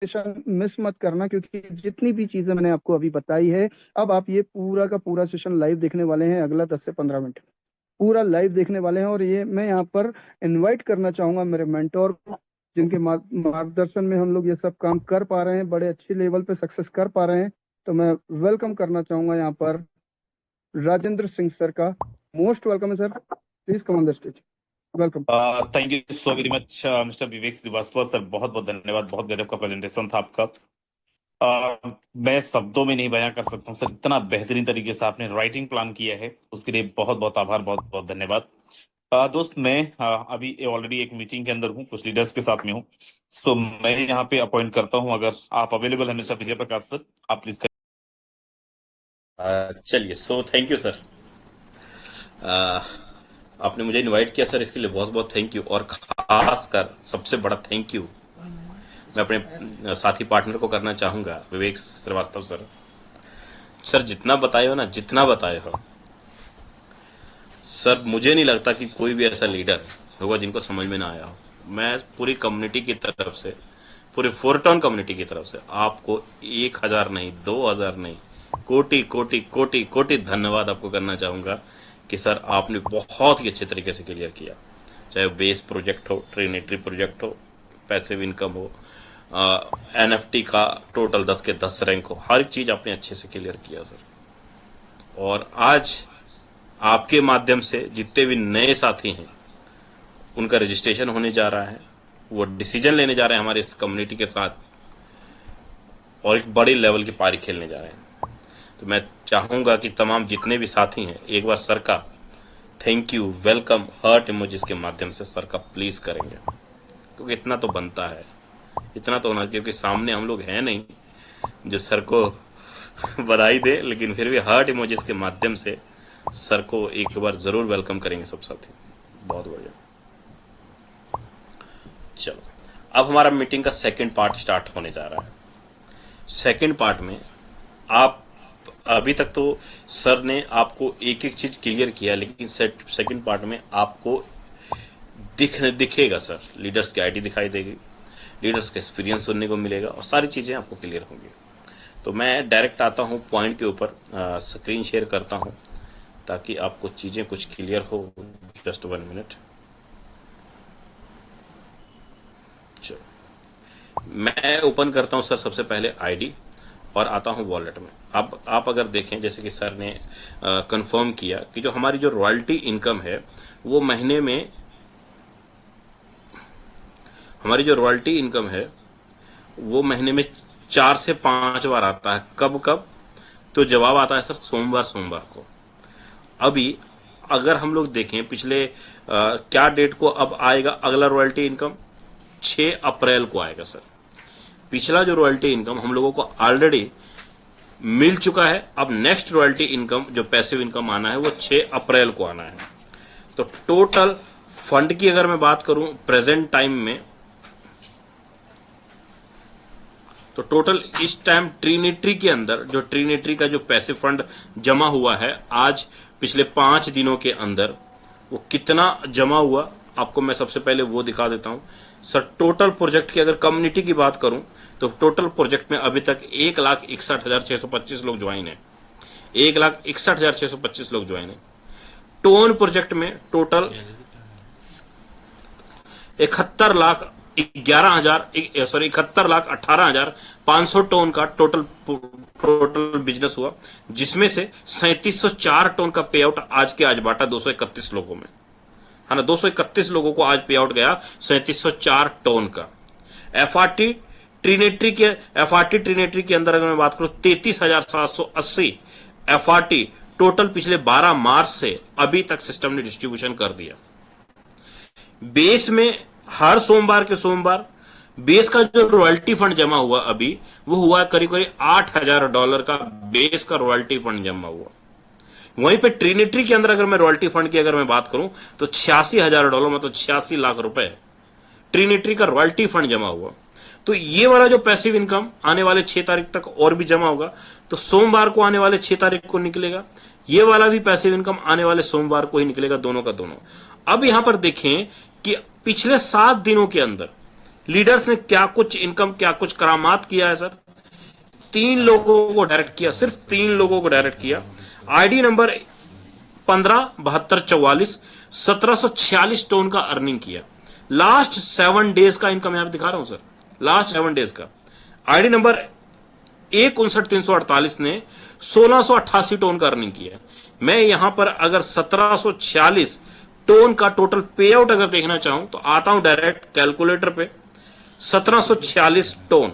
सेशन मिस मत करना, क्योंकि जितनी भी चीजें मैंने आपको अभी बताई है, अब आप ये पूरा का पूरा सेशन लाइव देखने वाले हैं। अगला 10 से 15 मिनट पूरा लाइव देखने वाले हैं। और ये मैं यहाँ पर इनवाइट करना चाहूंगा मेरे मेंटोर को, जिनके मार्गदर्शन में हम लोग ये सब काम कर पा रहे हैं, बड़े अच्छे लेवल पे सक्सेस कर पा रहे हैं। तो मैं वेलकम करना चाहूंगा यहाँ पर राजेंद्र सिंह सर का। मोस्ट वेलकम है sir, please come on the stage. Welcome. Thank you so very much mister Vivek Srivastava sir, बहुत बहुत धन्यवाद। बहुत गजब का प्रेजेंटेशन था आपका। मैं शब्दों में नहीं बयां कर सकता हूँ सर, इतना बेहतरीन तरीके से आपने राइटिंग प्लान किया है, उसके लिए बहुत बहुत आभार, बहुत बहुत धन्यवाद। दोस्त, मैं अभी ऑलरेडी एक मीटिंग के अंदर हूँ, कुछ लीडर्स के साथ में हूँ। सो मैं यहाँ पे अपॉइंट करता हूँ, अगर आप अवेलेबल है मिस्टर विजय प्रकाश सर, आप प्लीज चलिए। So thank you sir. आपने मुझे इनवाइट किया सर, इसके लिए बहुत बहुत थैंक यू। और खासकर सबसे बड़ा थैंक यू मैं अपने साथी पार्टनर को करना चाहूंगा, विवेक श्रीवास्तव सर। सर जितना बताए हो ना, जितना बताए हो सर, मुझे नहीं लगता कि कोई भी ऐसा लीडर होगा जिनको समझ में ना आया हो। मैं पूरी कम्युनिटी की तरफ से, पूरे फोरटाउन कम्युनिटी की तरफ से आपको 1000 नहीं, 2000 नहीं, कोटि कोटि कोटि कोटि धन्यवाद आपको करना चाहूंगा कि सर आपने बहुत ही अच्छे तरीके से क्लियर किया। चाहे बेस प्रोजेक्ट हो, ट्रिनिटी प्रोजेक्ट हो, पैसिव इनकम हो, एनएफटी का टोटल 10 के 10 रैंक हो, हर चीज आपने अच्छे से क्लियर किया सर। और आज आपके माध्यम से जितने भी नए साथी हैं उनका रजिस्ट्रेशन होने जा रहा है, वो डिसीजन लेने जा रहे हैं हमारे इस कम्युनिटी के साथ, और एक बड़े लेवल की पारी खेलने जा रहे हैं। तो मैं चाहूंगा कि तमाम जितने भी साथी हैं एक बार सर का thank you, welcome, heart emojis के माध्यम से सर का प्लीज करेंगे, क्योंकि इतना तो बनता है, इतना तो होना, क्योंकि सामने हम लोग हैं नहीं जो सर को बधाई दे, लेकिन फिर भी हार्ट इमोजीज के माध्यम से सर को एक बार जरूर वेलकम करेंगे सब साथी। बहुत बढ़िया। चलो अब हमारा मीटिंग का सेकंड पार्ट स्टार्ट होने जा रहा है। सेकंड पार्ट में आप, अभी तक तो सर ने आपको एक एक चीज क्लियर किया, लेकिन सेकंड पार्ट में आपको दिखेगा सर, लीडर्स की आईडी दिखाई देगी, लीडर्स का एक्सपीरियंस सुनने को मिलेगा, और सारी चीजें आपको क्लियर होंगी। तो मैं डायरेक्ट आता हूं पॉइंट के ऊपर, स्क्रीन शेयर करता हूं ताकि आपको चीजें कुछ क्लियर हो। Just 1 minute. चलो मैं ओपन करता हूं सर सबसे पहले आईडी, और आता हूं वॉलेट में। अब आप अगर देखें, जैसे कि सर ने कंफर्म किया कि जो हमारी जो रॉयल्टी इनकम है वो महीने में, हमारी जो रॉयल्टी इनकम है वो महीने में 4 से 5 बार आता है। कब कब? तो जवाब आता है सर सोमवार को। अभी अगर हम लोग देखें पिछले क्या डेट को अब आएगा अगला रॉयल्टी इनकम, 6 अप्रैल को आएगा सर। पिछला जो रॉयल्टी इनकम हम लोगों को ऑलरेडी मिल चुका है। अब नेक्स्ट रॉयल्टी इनकम जो पैसिव इनकम आना है वो 6 अप्रैल को आना है। तो टोटल फंड की अगर मैं बात करूं प्रेजेंट टाइम में, तो टोटल इस टाइम ट्रिनिटी के अंदर जो ट्रिनिटी का जो पैसिव फंड जमा हुआ है आज पिछले 5 दिनों के अंदर, वो कितना जमा हुआ आपको मैं सबसे पहले वो दिखा देता हूं सर। टोटल प्रोजेक्ट की अगर कम्युनिटी की बात करूं तो टोटल प्रोजेक्ट में अभी तक 1,61,625 लोग ज्वाइन है। 1,61,625 लोग ज्वाइन है। टोन प्रोजेक्ट में टोटल 71,18,500 टोन का टोटल बिजनेस हुआ, जिसमें से 3704 टोन का पे आउट आज के आज बांटा 231 लोगों में, है ना। 231 लोगों को आज पे आउट गया 3704 टोन का। एफआरटी ट्रिनिटी के अंदर अगर मैं बात करूं 33,780 एफआरटी टोटल पिछले 12 मार्च से अभी तक सिस्टम ने डिस्ट्रीब्यूशन कर दिया। बेस में हर सोमवार के सोमवार बेस का जो रॉयल्टी फंड जमा हुआ अभी वो हुआ करीब करीब $8,000 का बेस का रॉयल्टी फंड जमा हुआ। वहीं पे ट्रिनिटी के अंदर अगर मैं रॉयल्टी फंड की अगर मैं बात करूं तो $86,000 मतलब 86 लाख रुपए ट्रिनिटी का रॉयल्टी फंड जमा हुआ। तो ये वाला जो पैसिव इनकम आने वाले 6 तारीख तक और भी जमा होगा, तो सोमवार को आने वाले 6 तारीख को निकलेगा। ये वाला भी पैसिव इनकम आने वाले सोमवार को ही निकलेगा, दोनों का दोनों। अब यहां पर देखें कि पिछले 7 दिनों के अंदर लीडर्स ने क्या कुछ इनकम, क्या कुछ करामात किया है सर। 3 लोगों को डायरेक्ट किया, सिर्फ 3 लोगों को डायरेक्ट किया। आईडी नंबर 157244 1746 टोन का अर्निंग किया। लास्ट 7 डेज का इनकम यहां पर दिखा रहा हूं सर, लास्ट 7 डेज का। आईडी नंबर 159,348 ने 1688 टोन का अर्निंग किया। मैं यहां पर अगर 1746 टोन का टोटल पे आउट अगर देखना चाहूं तो आता हूं डायरेक्ट कैलकुलेटर पे। 1746 टोन,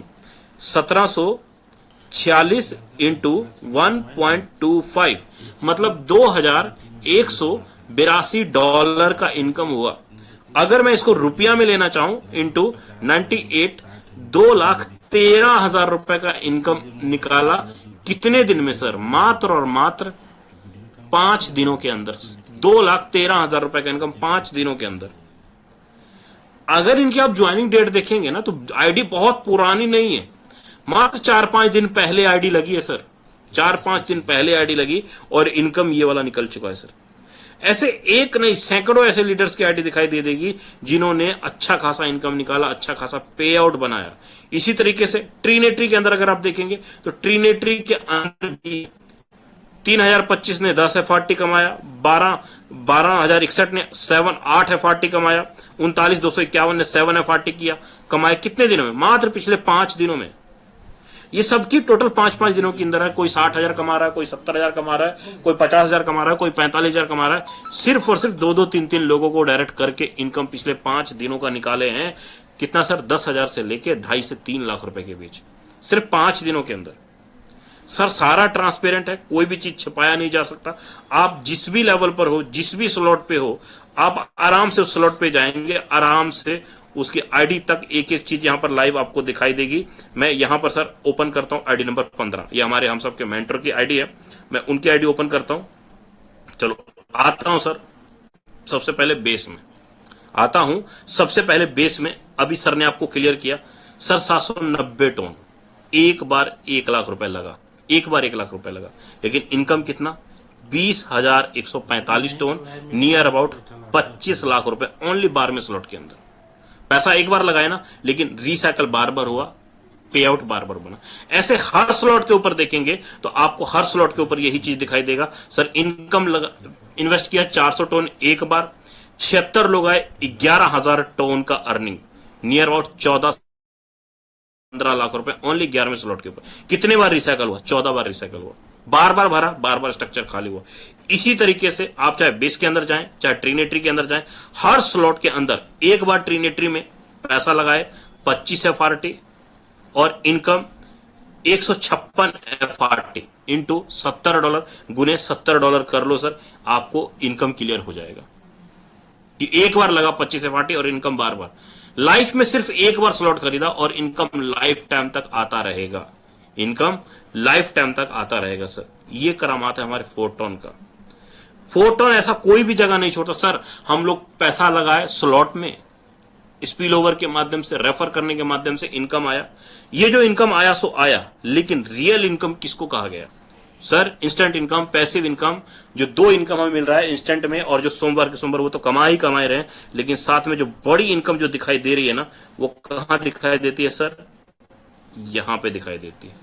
1746 इंटू 1.25 मतलब $2,182 का इनकम हुआ। अगर मैं इसको रुपया में लेना चाहूं इंटू 98, 2,13,000 रुपए का इनकम निकाला। कितने दिन में सर? मात्र और मात्र 5 दिनों के अंदर। 2,13,000 रुपए का इनकम 5 दिनों के अंदर। अगर इनकी आप ज्वाइनिंग डेट देखेंगे ना तो आईडी बहुत पुरानी नहीं है, मात्र 4-5 दिन पहले आईडी लगी है सर, 4-5 दिन पहले आईडी लगी और इनकम ये वाला निकल चुका है सर। ऐसे एक नहीं सैकड़ों ऐसे लीडर्स की आईडी दिखाई दे देगी जिन्होंने अच्छा खासा इनकम निकाला, अच्छा खासा पे आउट बनाया। इसी तरीके से ट्रीनेट्री के अंदर अगर आप देखेंगे तो ट्रीनेट्री के अंदर भी 3,025 ने 10 FRT कमाया, 12,061 ने 8 FRT कमाया, 39,251 ने 7 FRT किया, कमाए कितने दिनों में? मात्र पिछले 5 दिनों में। ये सबकी टोटल 5-5 दिनों के अंदर है। कोई 60,000 कमा रहा है, कोई 70,000 कमा रहा है, कोई 50,000 कमा रहा है, कोई 45,000 कमा रहा है। सिर्फ और सिर्फ 2-2, 3-3 लोगों को डायरेक्ट करके इनकम पिछले 5 दिनों का निकाले हैं। कितना सर? 10,000 से लेके 2.5 से 3 लाख रुपए के बीच, सिर्फ 5 दिनों के अंदर। सर सारा ट्रांसपेरेंट है, कोई भी चीज छिपाया नहीं जा सकता। आप जिस भी लेवल पर हो, जिस भी स्लॉट पे हो, आप आराम से उस स्लॉट पे जाएंगे, आराम से उसकी आईडी तक एक एक चीज यहां पर लाइव आपको दिखाई देगी। मैं यहां पर सर ओपन करता हूं आईडी नंबर 15, ये हमारे हम सबके मेंटर की आईडी है, मैं उनकी आईडी ओपन करता हूं। चलो आता हूं सर, सबसे पहले बेस में आता हूं। सबसे पहले बेस में अभी सर ने आपको क्लियर किया सर 790 टोन, एक बार 1 लाख रुपए लगा, एक बार 1 लाख रुपए लगा, लेकिन इनकम कितना? 20,145 टोन, नियर अबाउट 25 लाख रुपए ओनली 12वें स्लॉट के अंदर। पैसा एक बार लगाया ना, लेकिन रिसाइकल बार बार हुआ, पे आउट बार बार बना। ऐसे हर स्लॉट के ऊपर देखेंगे तो आपको हर स्लॉट के ऊपर यही चीज दिखाई देगा। सर इनकम लगा, इन्वेस्ट किया 400 टोन एक बार, 76 लोग आए, 11,000 टोन का अर्निंग, नियर अबाउट 14-15 लाख रुपए ओनली 11वें स्लॉट के ऊपर। कितने बार रिसाइकल हुआ? 14 बार रिसाइकल हुआ, बार बार भरा, बार बार स्ट्रक्चर खाली हुआ। इसी तरीके से आप चाहे बेस के अंदर जाएं, चाहे ट्रीनेट्री के अंदर जाएं, हर स्लॉट के अंदर एक बार ट्रीनेट्री में पैसा लगाए 25 FRT और इनकम 156 FRT इंटू $70 गुने $70 कर लो सर, आपको इनकम क्लियर हो जाएगा कि एक बार लगा 25 FRT और इनकम बार बार। लाइफ में सिर्फ एक बार स्लॉट खरीदा और इनकम लाइफ टाइम तक आता रहेगा, इनकम लाइफ टाइम तक आता रहेगा सर। ये करामात है हमारे फोर्टोन का। फोर्टोन ऐसा कोई भी जगह नहीं छोड़ता सर। हम लोग पैसा लगाए स्लॉट में, स्पिल ओवर के माध्यम से, रेफर करने के माध्यम से इनकम आया। ये जो इनकम आया सो आया, लेकिन रियल इनकम किसको कहा गया sir? Instant income, passive income. जो 2 इनकम हमें मिल रहा है इंस्टेंट में और जो सोमवार के सोमवार, वो तो कमा ही कमा रहे हैं, लेकिन साथ में जो बड़ी इनकम जो दिखाई दे रही है ना, वो कहां दिखाई देती है सर? यहां पे दिखाई देती है।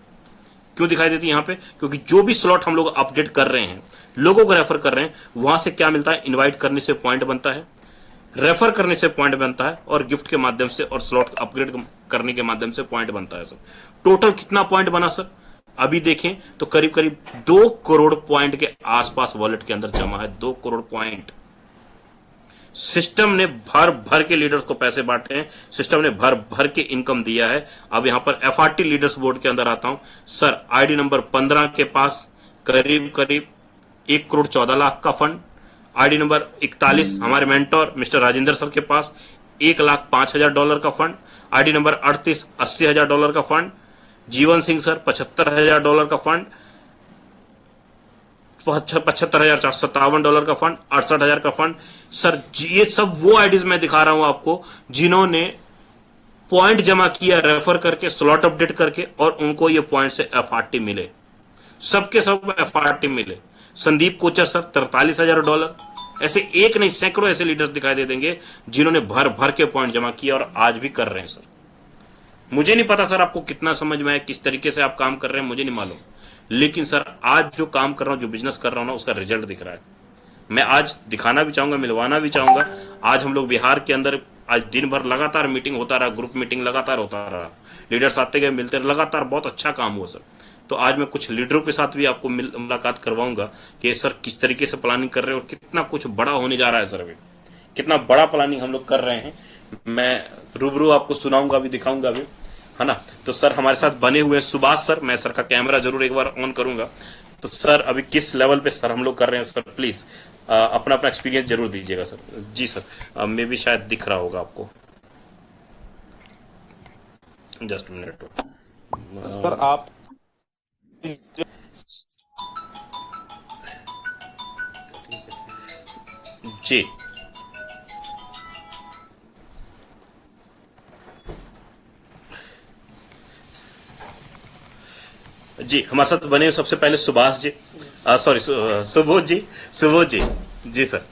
क्यों दिखाई देती है यहां पे? क्योंकि जो भी स्लॉट हम लोग अपडेट कर रहे हैं, लोगों को रेफर कर रहे हैं, वहां से क्या मिलता है? इनवाइट करने से पॉइंट बनता है, रेफर करने से पॉइंट बनता है, और गिफ्ट के माध्यम से और स्लॉट अपग्रेड करने के माध्यम से पॉइंट बनता है सर। टोटल कितना पॉइंट बना सर? अभी देखें तो करीब करीब 2 करोड़ पॉइंट के आसपास वॉलेट के अंदर जमा है। 2 करोड़ पॉइंट सिस्टम ने भर भर के लीडर्स को पैसे बांटे हैं, सिस्टम ने भर भर के इनकम दिया है। अब यहां पर FRT लीडर्स बोर्ड के अंदर आता हूं सर। आईडी नंबर 15 के पास करीब करीब 1 करोड़ 14 लाख का फंड। आईडी नंबर 41 हमारे मेंटोर मिस्टर राजेंद्र सर के पास $1,05,000 का फंड। आईडी नंबर 38 $80,000 का फंड। जीवन सिंह सर $75,000 का फंड, $75,457 का फंड, $68,000 का फंड। सर ये सब वो आईडीज मैं दिखा रहा हूं आपको जिन्होंने पॉइंट जमा किया रेफर करके, स्लॉट अपडेट करके, और उनको ये पॉइंट से FRT मिले, सबके सब FRT मिले। संदीप कोचर सर $43,000। ऐसे एक नहीं सैकड़ों ऐसे लीडर्स दिखाई दे देंगे जिन्होंने भर भर के पॉइंट जमा किया और आज भी कर रहे हैं सर। मुझे नहीं पता सर आपको कितना समझ में आया, किस तरीके से आप काम कर रहे हैं, मुझे नहीं मालूम, लेकिन सर आज जो काम कर रहा हूं, जो बिजनेस कर रहा हूं ना, उसका रिजल्ट दिख रहा है। मैं आज दिखाना भी चाहूंगा, मिलवाना भी चाहूंगा। आज हम लोग बिहार के अंदर आज दिन भर लगातार मीटिंग होता रहा, ग्रुप मीटिंग लगातार होता रहा, लीडर्स आते गए, मिलते लगातार, बहुत अच्छा काम हुआ सर। तो आज मैं कुछ लीडरों के साथ भी आपको मुलाकात करवाऊंगा कि सर किस तरीके से प्लानिंग कर रहे हैं और कितना कुछ बड़ा होने जा रहा है सर। अभी कितना बड़ा प्लानिंग हम लोग कर रहे हैं, मैं रूबरू आपको सुनाऊंगा भी, दिखाऊंगा भी, है ना। तो सर हमारे साथ बने हुए हैं सुभाष सर। मैं सर का कैमरा जरूर एक बार ऑन करूंगा। तो सर अभी किस लेवल पे सर हम लोग कर रहे हैं सर, प्लीज अपना अपना एक्सपीरियंस जरूर दीजिएगा सर। जी सर, मे भी शायद दिख रहा होगा आपको, जस्ट मिनट सर। आप जी जी, हमारे साथ बने सबसे पहले सुभाष जी, सॉरी सुबोध जी, सुबोध जी, जी सर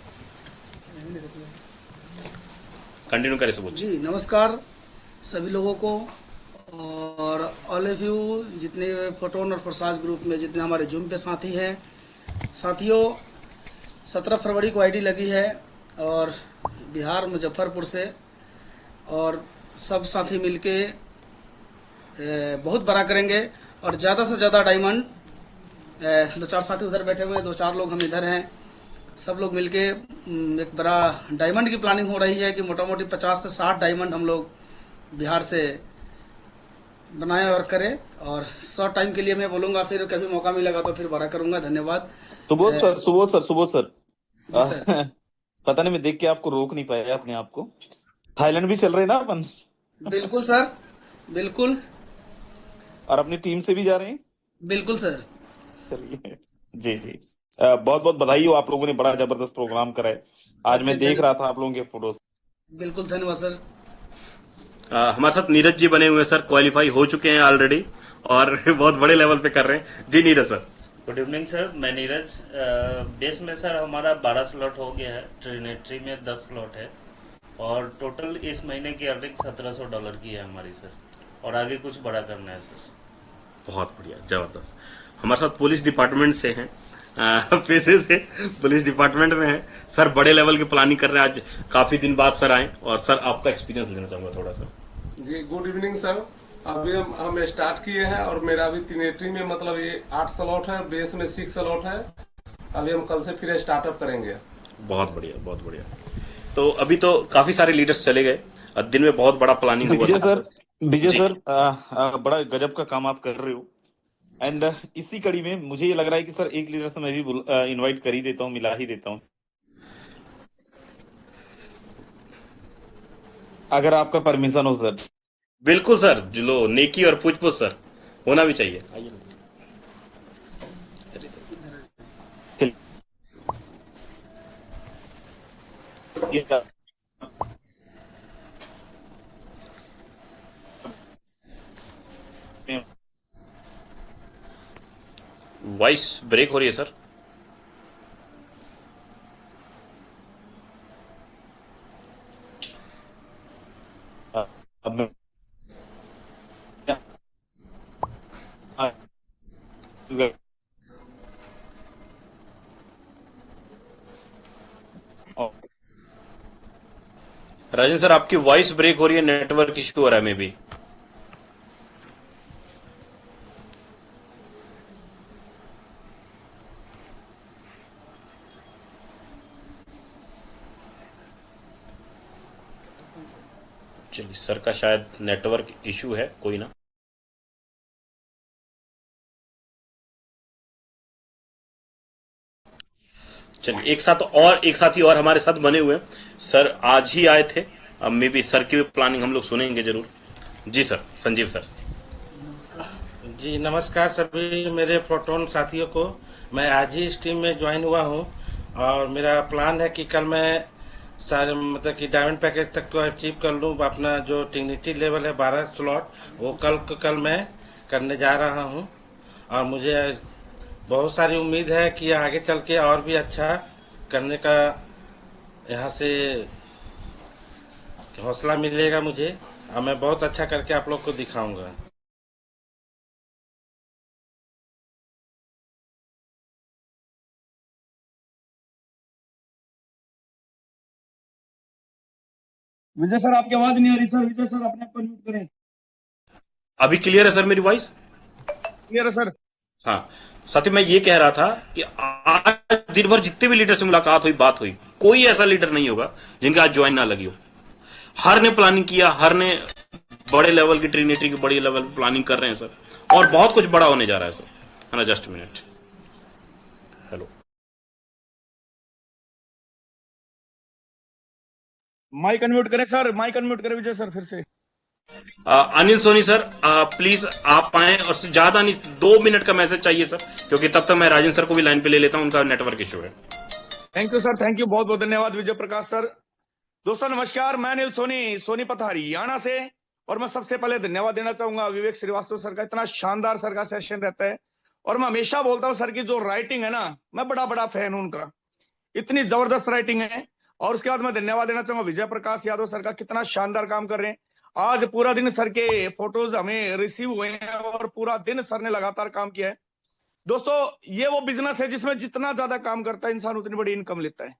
कंटिन्यू करें सुबोध जी। जी नमस्कार सभी लोगों को और ऑल ऑफ यू जितने फोटोन और प्रसाद ग्रुप में जितने हमारे जूम पे साथी हैं। साथियों 17 फरवरी को आईडी लगी है और बिहार मुजफ्फरपुर से, और सब साथी मिलके बहुत बड़ा करेंगे और ज़्यादा से ज़्यादा डायमंड, 2-4 साथी उधर बैठे हुए हैं, 2-4 लोग हम इधर हैं, सब लोग मिलके एक बड़ा डायमंड की प्लानिंग हो रही है कि मोटा मोटी 50 से 60 डायमंड हम लोग बिहार से बनाएं और करें। और शॉर्ट टाइम के लिए मैं बोलूँगा, फिर कभी मौका मिलेगा तो फिर बड़ा करूँगा। धन्यवाद। Subodh sir, Subodh sir, Subodh sir, जी सर। पता नहीं मैं देख के आपको रोक नहीं पाया अपने आप को। थाईलैंड भी चल रहे हैं ना अपन? बिल्कुल सर, बिल्कुल। और अपनी टीम से भी जा रहे हैं? बिल्कुल सर। चलिए जी जी, बहुत बहुत बधाई हो, आप लोगों ने बड़ा जबरदस्त प्रोग्राम करा है। आज मैं देख रहा था आप लोगों के फोटोज। बिल्कुल धन्यवाद सर। हमारे साथ नीरज जी बने हुए हैं सर, क्वालिफाई हो चुके हैं ऑलरेडी और बहुत बड़े लेवल पे कर रहे हैं। जी Neeraj sir. Good evening sir, मैं नीरज। बेस में सर हमारा 12 स्लॉट हो गया है, ट्रिनेट्री में 10 स्लॉट है और टोटल इस महीने की अर्निंग $1700 की है हमारी सर, और आगे कुछ बड़ा करना है सर। बहुत बढ़िया, जबरदस्त। हमारे साथ पुलिस डिपार्टमेंट से हैं, पैसे से पुलिस डिपार्टमेंट में है सर, बड़े लेवल की प्लानिंग कर रहे हैं। आज काफी दिन बाद सर आए और सर आपका एक्सपीरियंस लेना चाहूंगा थोड़ा सा। जी गुड इवनिंग सर। अभी हम स्टार्ट किए हैं और मेरा अभी ट्रिनेट्री में मतलब ये 8 स्लॉट है, बेस में 6 स्लॉट है। अभी हम कल से फिर स्टार्टअप करेंगे। बहुत बढ़िया, बहुत बढ़िया। तो अभी तो काफी सारे लीडर्स चले गए, दिन में बहुत बड़ा प्लानिंग हुआ। विजय सर, बड़ा गजब का काम आप कर रहे हो। एंड इसी कड़ी में मुझे ये लग रहा है कि सर एक लीडर से मैं भी इनवाइट कर ही देता हूँ, मिला ही देता हूँ, अगर आपका परमिशन हो सर। बिल्कुल सर, लो नेकी और पूछ पूछ सर होना भी चाहिए। आइए वॉइस ब्रेक हो रही है सर। अब मैं राजन सर आपकी वॉइस ब्रेक हो रही है, नेटवर्क इश्यू हो रहा है मे बी। चलिए सर का शायद नेटवर्क इशू है, कोई ना। चलिए एक साथी और हमारे साथ बने हुए हैं सर, आज ही आए थे। अब मे बी सर की प्लानिंग हम लोग सुनेंगे जरूर। जी सर, संजीव सर। जी नमस्कार सभी मेरे प्रोटोन साथियों को। मैं आज ही इस टीम में ज्वाइन हुआ हूं और मेरा प्लान है कि कल मैं सारे मतलब कि डायमंड पैकेज तक को अचीव कर लूं। अपना जो टिग्निटी लेवल है 12 स्लॉट, वो कल मैं करने जा रहा हूं और मुझे बहुत सारी उम्मीद है कि आगे चल के और भी अच्छा करने का यहाँ से हौसला मिलेगा मुझे, और मैं बहुत अच्छा करके आप लोग को दिखाऊंगा। विजय सर आपकी आवाज नहीं आ रही सर। विजय सर अपने आप को म्यूट करें। अभी क्लियर है सर मेरी वॉइस? क्लियर है सर। हाँ साथी, मैं ये कह रहा था कि आज दिन भर जितने भी लीडर से मुलाकात हुई, बात हुई, कोई ऐसा लीडर नहीं होगा जिनका आज ज्वाइन ना लगी हो। हर ने प्लानिंग किया, हर ने बड़े लेवल की ट्रिनिटी की बड़ी लेवल प्लानिंग कर रहे हैं सर, और बहुत कुछ बड़ा होने जा रहा है सर, है ना। Just minute, hello mike unmute करें सर, माइक अनम्यूट करें विजय सर फिर से। अनिल सोनी सर, प्लीज आप आए, और ज्यादा नहीं 2 मिनट का मैसेज चाहिए सर, क्योंकि तब तक मैं राजन सर को भी लाइन पे ले लेता हूं, उनका नेटवर्क इशू है। Thank you sir, thank you, बहुत बहुत धन्यवाद विजय प्रकाश सर। दोस्तों नमस्कार, मैं अनिल सोनी, सोनीपत हरियाणा से, और मैं सबसे पहले धन्यवाद देना चाहूंगा विवेक श्रीवास्तव सर का। इतना शानदार सर का सेशन रहता है, और मैं हमेशा बोलता हूँ सर की जो राइटिंग है ना, मैं बड़ा फैन हूं उनका, इतनी जबरदस्त राइटिंग है। और उसके बाद मैं धन्यवाद देना चाहूंगा विजय प्रकाश यादव सर का, कितना शानदार काम कर रहे हैं। आज पूरा दिन सर के फोटोज हमें रिसीव हुए हैं, और पूरा दिन सर ने लगातार काम किया है। दोस्तों ये वो बिजनेस है जिसमें जितना ज्यादा काम करता है इंसान उतनी बड़ी इनकम लेता है।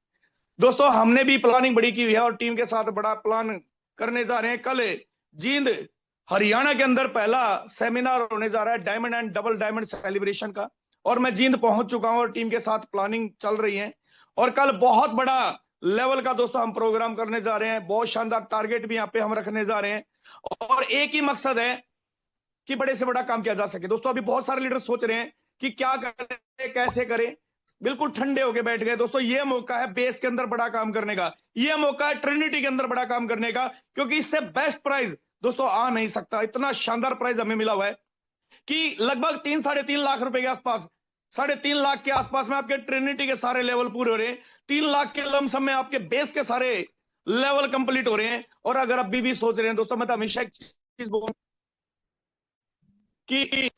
दोस्तों हमने भी प्लानिंग बड़ी की हुई है, और टीम के साथ बड़ा प्लान करने जा रहे हैं। कल जींद हरियाणा के अंदर पहला सेमिनार होने जा रहा है diamond and double diamond celebration का, और मैं जींद पहुंच चुका हूं, और टीम के साथ प्लानिंग चल रही है। और कल बहुत बड़ा लेवल का दोस्तों हम प्रोग्राम करने जा रहे हैं, बहुत शानदार टारगेट भी यहाँ पे हम रखने जा रहे हैं, और एक ही मकसद है कि बड़े से बड़ा काम किया जा सके। दोस्तों अभी बहुत सारे लीडर सोच रहे हैं कि क्या करें, कैसे करें, बिल्कुल ठंडे होके बैठ गए। दोस्तों ये मौका है बेस के अंदर बड़ा काम करने का, ये मौका है ट्रिनिटी के अंदर बड़ा काम करने का, क्योंकि इससे बेस्ट प्राइस दोस्तों आ नहीं सकता। इतना शानदार प्राइस हमें मिला हुआ है कि लगभग 3-3.5 लाख रुपए के आसपास, 3.5 लाख के आसपास में आपके ट्रिनिटी के सारे लेवल पूरे हो रहे हैं। 3 लाख के लमसम में आपके बेस के सारे लेवल कंप्लीट हो रहे हैं। और अगर अभी भी सोच रहे हैं दोस्तों, मैं तो हमेशा एक चीज बोलूं कि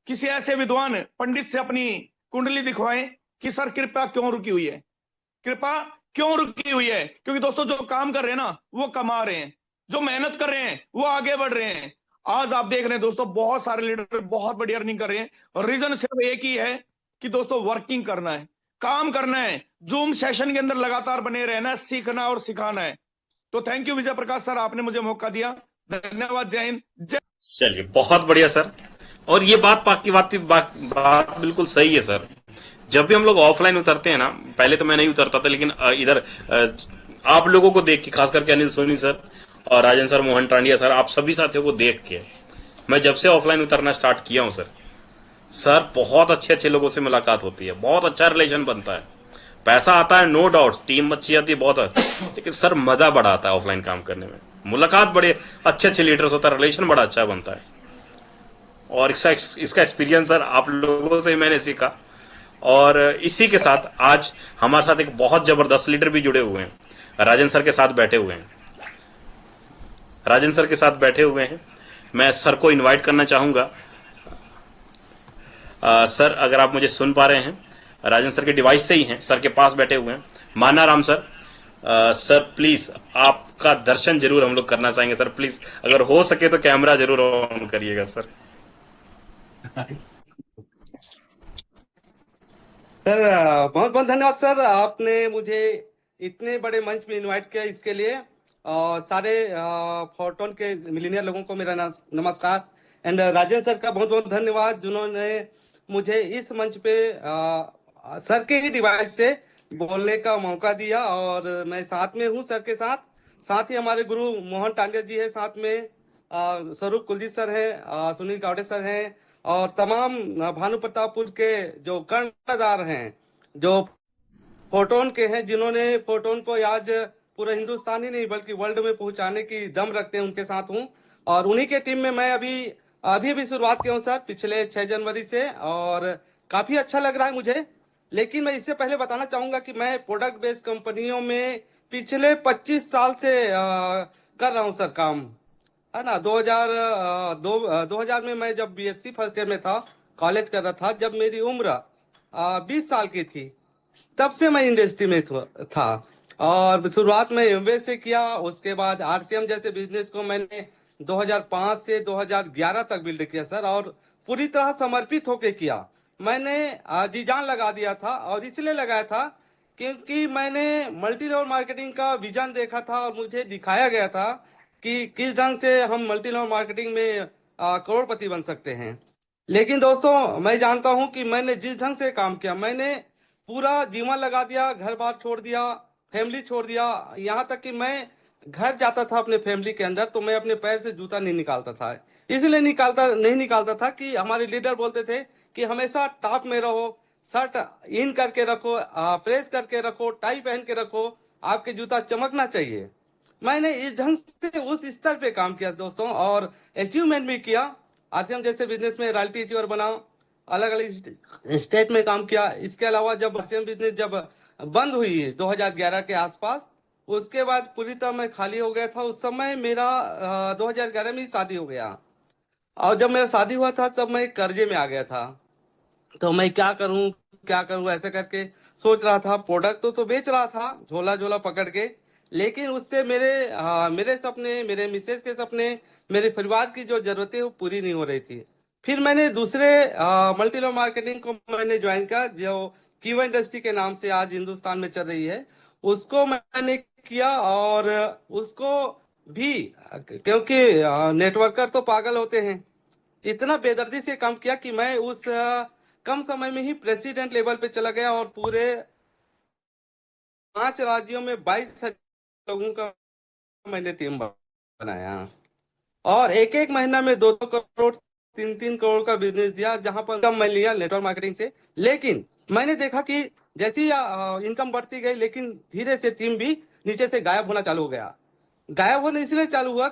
किसी ऐसे विद्वान पंडित से अपनी कुंडली दिखवाएं कि सर कृपा क्यों रुकी हुई है, कृपा क्यों रुकी हुई है। क्योंकि दोस्तों जो काम कर रहे हैं ना वो कमा रहे हैं, जो मेहनत कर रहे हैं वो आगे बढ़ रहे हैं। आज आप देख रहे हैं दोस्तों बहुत सारे लीडर बहुत बड़ी अर्निंग कर रहे हैं, और रीजन सिर्फ एक ही है कि दोस्तों वर्किंग करना है, काम करना है, जूम सेशन के अंदर लगातार बने रहना है, सीखना और सिखाना है। तो thank you Vijay Prakash sir, आपने मुझे मौका दिया, धन्यवाद, जय हिंद जय। चलिए बहुत बढ़िया सर। और ये बात बिल्कुल सही है सर। जब भी हम लोग ऑफलाइन उतरते हैं ना, पहले तो मैं नहीं उतरता था, लेकिन इधर आप लोगों को देख के, खास करके अनिल सोनी सर और राजन सर, मोहन टांडिया सर, आप सभी साथियों को देख के मैं जब से ऑफलाइन उतरना स्टार्ट किया हूं सर बहुत अच्छे लोगों से मुलाकात होती है, बहुत अच्छा रिलेशन बनता है, पैसा आता है नो डाउट, टीम अच्छी आती है बहुत, लेकिन सर मजा बड़ा आता है ऑफलाइन काम करने में, मुलाकात बड़े अच्छे लीडर्स होता है, रिलेशन बड़ा अच्छा बनता है। और इसका एक्सपीरियंस सर आप लोगों से मैंने सीखा। और इसी के साथ आज हमारे साथ एक बहुत जबरदस्त लीडर भी जुड़े हुए हैं, राजन सर के साथ बैठे हुए हैं, मैं सर को इनवाइट करना चाहूंगा। सर अगर आप मुझे सुन पा रहे हैं, राजन सर के डिवाइस से ही हैं, सर के पास बैठे हुए हैं, माना राम सर। सर प्लीज आपका दर्शन जरूर हम लोग करना चाहेंगे सर, प्लीज अगर हो सके तो कैमरा जरूर ऑन करिएगा सर। सर बहुत बहुत धन्यवाद सर, आपने मुझे इतने बड़े मंच में इनवाइट किया, इसके लिए सारे फोर्टोन के मिलीनियर लोगों को मेरा नमस्कार। एंड राजेंद्र सर का बहुत बहुत धन्यवाद जिन्होंने मुझे इस मंच पे सर के ही डिवाइस से बोलने का मौका दिया, और मैं साथ में हूँ सर के साथ ही हमारे गुरु मोहन टांडिया जी है, साथ में स्वरूप कुलदीप सर है, सुनील गावड़े सर हैं, और तमाम भानु प्रतापपुर के जो कर्णधार हैं, जो फोर्टोन के हैं, जिन्होंने फोर्टोन को आज पूरा हिंदुस्तान ही नहीं बल्कि वर्ल्ड में पहुंचाने की दम रखते हैं, उनके साथ हूं। और उन्हीं के टीम में मैं अभी शुरुआत किया हूं सर, पिछले 6 जनवरी से, और काफी अच्छा लग रहा है मुझे। लेकिन मैं इससे पहले बताना चाहूंगा कि मैं प्रोडक्ट बेस्ड कंपनियों में पिछले 25 साल से कर रहा हूं सर काम, है ना। 2000 में मैं जब बीएससी फर्स्ट ईयर में था, कॉलेज कर रहा था, जब मेरी उम्र 20 साल की थी, तब से मैं इंडस्ट्री में था। और शुरुआत में एमवे से किया, उसके बाद आरसीएम जैसे बिजनेस को मैंने 2005 से 2011 तक बिल्ड किया सर, और पूरी तरह समर्पित होके किया। मैंने जी जान लगा दिया था, और इसलिए लगाया था क्योंकि मैंने मल्टी लेवल मार्केटिंग का विजन देखा था, और मुझे दिखाया गया था कि किस ढंग से हम मल्टी लेवल मार्केटिंग में करोड़पति बन सकते हैं। लेकिन दोस्तों मैं जानता हूं कि मैंने जिस ढंग से काम किया, मैंने पूरा जीवन लगा दिया, घर बार छोड़ दिया, फैमिली छोड़ दिया, यहाँ तक कि मैं घर जाता था अपने फैमिली के अंदर तो मैं अपने पैर से जूता नहीं निकालता था। इसलिए नहीं निकालता था कि हमारे लीडर बोलते थे कि हमेशा टॉप में रहो, शर्ट इन करके रखो, प्रेस करके रखो, टाई पहन के रखो, आपके जूता चमकना चाहिए। मैंने इस ढंग से उस स्तर पे काम किया दोस्तों, और अचीवमेंट भी किया। आरसीएम जैसे बिजनेस में रॉयल्टी अचीवर बना, अलग अलग स्टेट में काम किया। इसके अलावा जब मर्चेंट बिजनेस जब बंद हुई 2011 के आसपास, उसके बाद पूरी तरह मैं खाली हो गया था। उस समय मेरा 2011 में ही शादी हो गया, और जब मेरा शादी हुआ था तब मैं कर्जे में आ गया था। तो मैं क्या करूं ऐसे करके सोच रहा था। प्रोडक्ट तो बेच रहा था झोला झोला पकड़ के, लेकिन उससे मेरे सपने, मेरे मिसेज के सपने, मेरे परिवार की जो जरूरतें वो पूरी नहीं हो रही थी। फिर मैंने दूसरे मल्टी लेवल मार्केटिंग को मैंने ज्वाइन किया, जो कीवा इंडस्ट्री के नाम से आज हिंदुस्तान में चल रही है। उसको मैंने किया, और उसको भी क्योंकि नेटवर्कर तो पागल होते हैं, इतना बेदर्दी से काम किया कि मैं उस कम समय में ही प्रेसिडेंट लेवल पे चला गया, और पूरे 5 राज्यों में 22,000 लोगों का मैंने टीम बनाया, और एक एक महीना में 2-2 करोड़ 3-3 करोड़ का बिजनेस दिया, जहां पर कम मैं लिया नेटवर्क मार्केटिंग से। लेकिन मैंने देखा कि जैसी इनकम बढ़ती गई, लेकिन धीरे से टीम भी नीचे से गायब होना चालू हो गया। गायब होने इसलिए चालू हुआ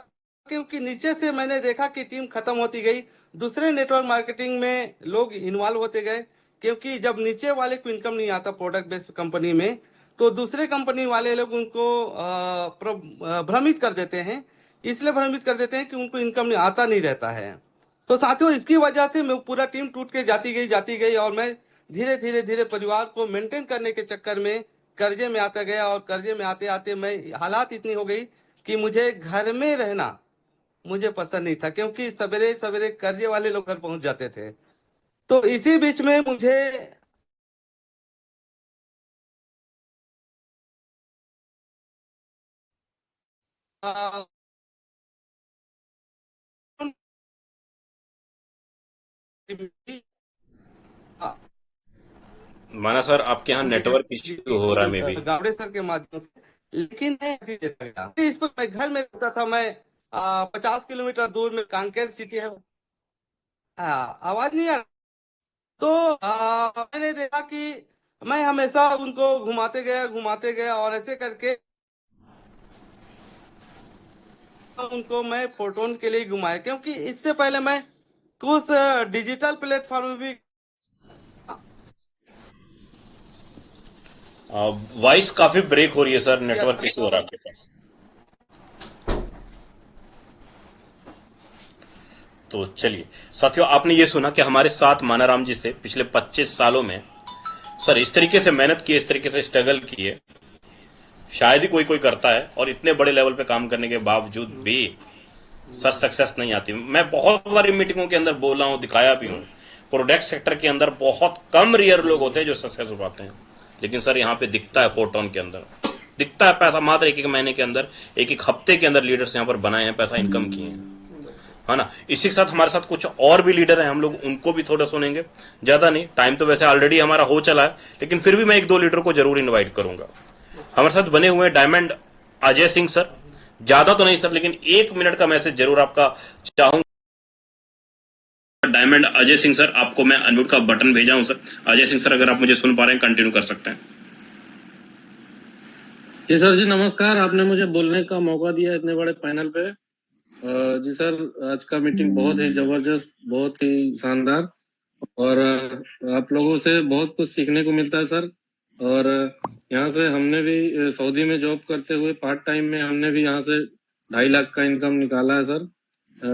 क्योंकि नीचे से मैंने देखा कि टीम खत्म होती गई, दूसरे नेटवर्क मार्केटिंग में लोग इन्वॉल्व होते गए। क्योंकि जब नीचे वाले को इनकम नहीं आता प्रोडक्ट बेस्ड कंपनी में, तो दूसरे कंपनी वाले लोग उनको भ्रमित कर देते हैं। इसलिए भ्रमित कर देते हैं कि उनको इनकम आता नहीं रहता है। तो साथियों, इसकी वजह से मैं पूरा टीम टूट के जाती गई, और मैं धीरे परिवार को मेंटेन करने के चक्कर में कर्जे में आता गया, और कर्जे में आते आते मैं हालात इतनी हो गई कि मुझे घर में रहना मुझे पसंद नहीं था, क्योंकि सवेरे सवेरे कर्जे वाले लोग घर पहुंच जाते थे। तो इसी बीच में मुझे माना सर आपके यहाँ नेटवर्क इश्यू हो रहा है मे बी। गावड़े सर के माध्यम से, लेकिन मैं अभी देता गया। इस पर मैं घर में रहता था, मैं 50 किलोमीटर दूर में कांकेर सिटी है। आवाज नहीं आ रहा? तो मैंने देखा कि मैं हमेशा उनको घुमाते गया, और ऐसे करके उनको मैं फोटोन के लिए घुमाया, क्योंकि इससे पहले मैं कुछ डिजिटल प्लेटफॉर्म में भी वॉइस काफी ब्रेक हो रही है सर, नेटवर्क इशू हो रहा है आपके पास। तो चलिए साथियों, आपने ये सुना कि हमारे साथ मानाराम जी से पिछले 25 सालों में सर इस तरीके से मेहनत की, इस तरीके से स्ट्रगल किए, शायद ही कोई करता है। और इतने बड़े लेवल पे काम करने के बावजूद भी सर सक्सेस नहीं आती। मैं बहुत बारी मीटिंगों के अंदर बोला हूं, दिखाया भी हूं, प्रोडक्ट सेक्टर के अंदर बहुत कम रेयर लोग होते हैं जो सक्सेस हो पाते हैं। लेकिन सर यहाँ पे दिखता है, फोटोन के अंदर दिखता है पैसा, मात्र एक महीने के अंदर, एक हफ्ते के अंदर लीडर्स यहाँ पर बनाए हैं, पैसा इनकम किए हैं, है ना। इसी के साथ हमारे साथ कुछ और भी लीडर हैं, हम लोग उनको भी थोड़ा सुनेंगे। ज्यादा नहीं, टाइम तो वैसे ऑलरेडी हमारा हो चला है, लेकिन फिर भी मैं 1-2 लीडर को जरूर इन्वाइट करूंगा। हमारे साथ बने हुए डायमंड अजय सिंह सर, ज्यादा तो नहीं सर, लेकिन 1 मिनट का मैसेज जरूर आपका चाहूंगा। डायमंड अजय सिंह सर, आपको मैं अनम्यूट का बटन भेजा हूं सर। अजय सिंह सर, अगर आप मुझे सुन पा रहे हैं, कंटिन्यू कर सकते हैं। जी सर जी, नमस्कार। आपने मुझे बोलने का मौका दिया इतने बड़े पैनल पे। जी सर, आज का मीटिंग बहुत ही जबरदस्त, बहुत ही शानदार, और आप लोगों से बहुत कुछ सीखने को मिलता है सर। और यहाँ से हमने भी सऊदी में जॉब करते हुए पार्ट टाइम में हमने भी यहाँ से 2.5 लाख का इनकम निकाला है सर,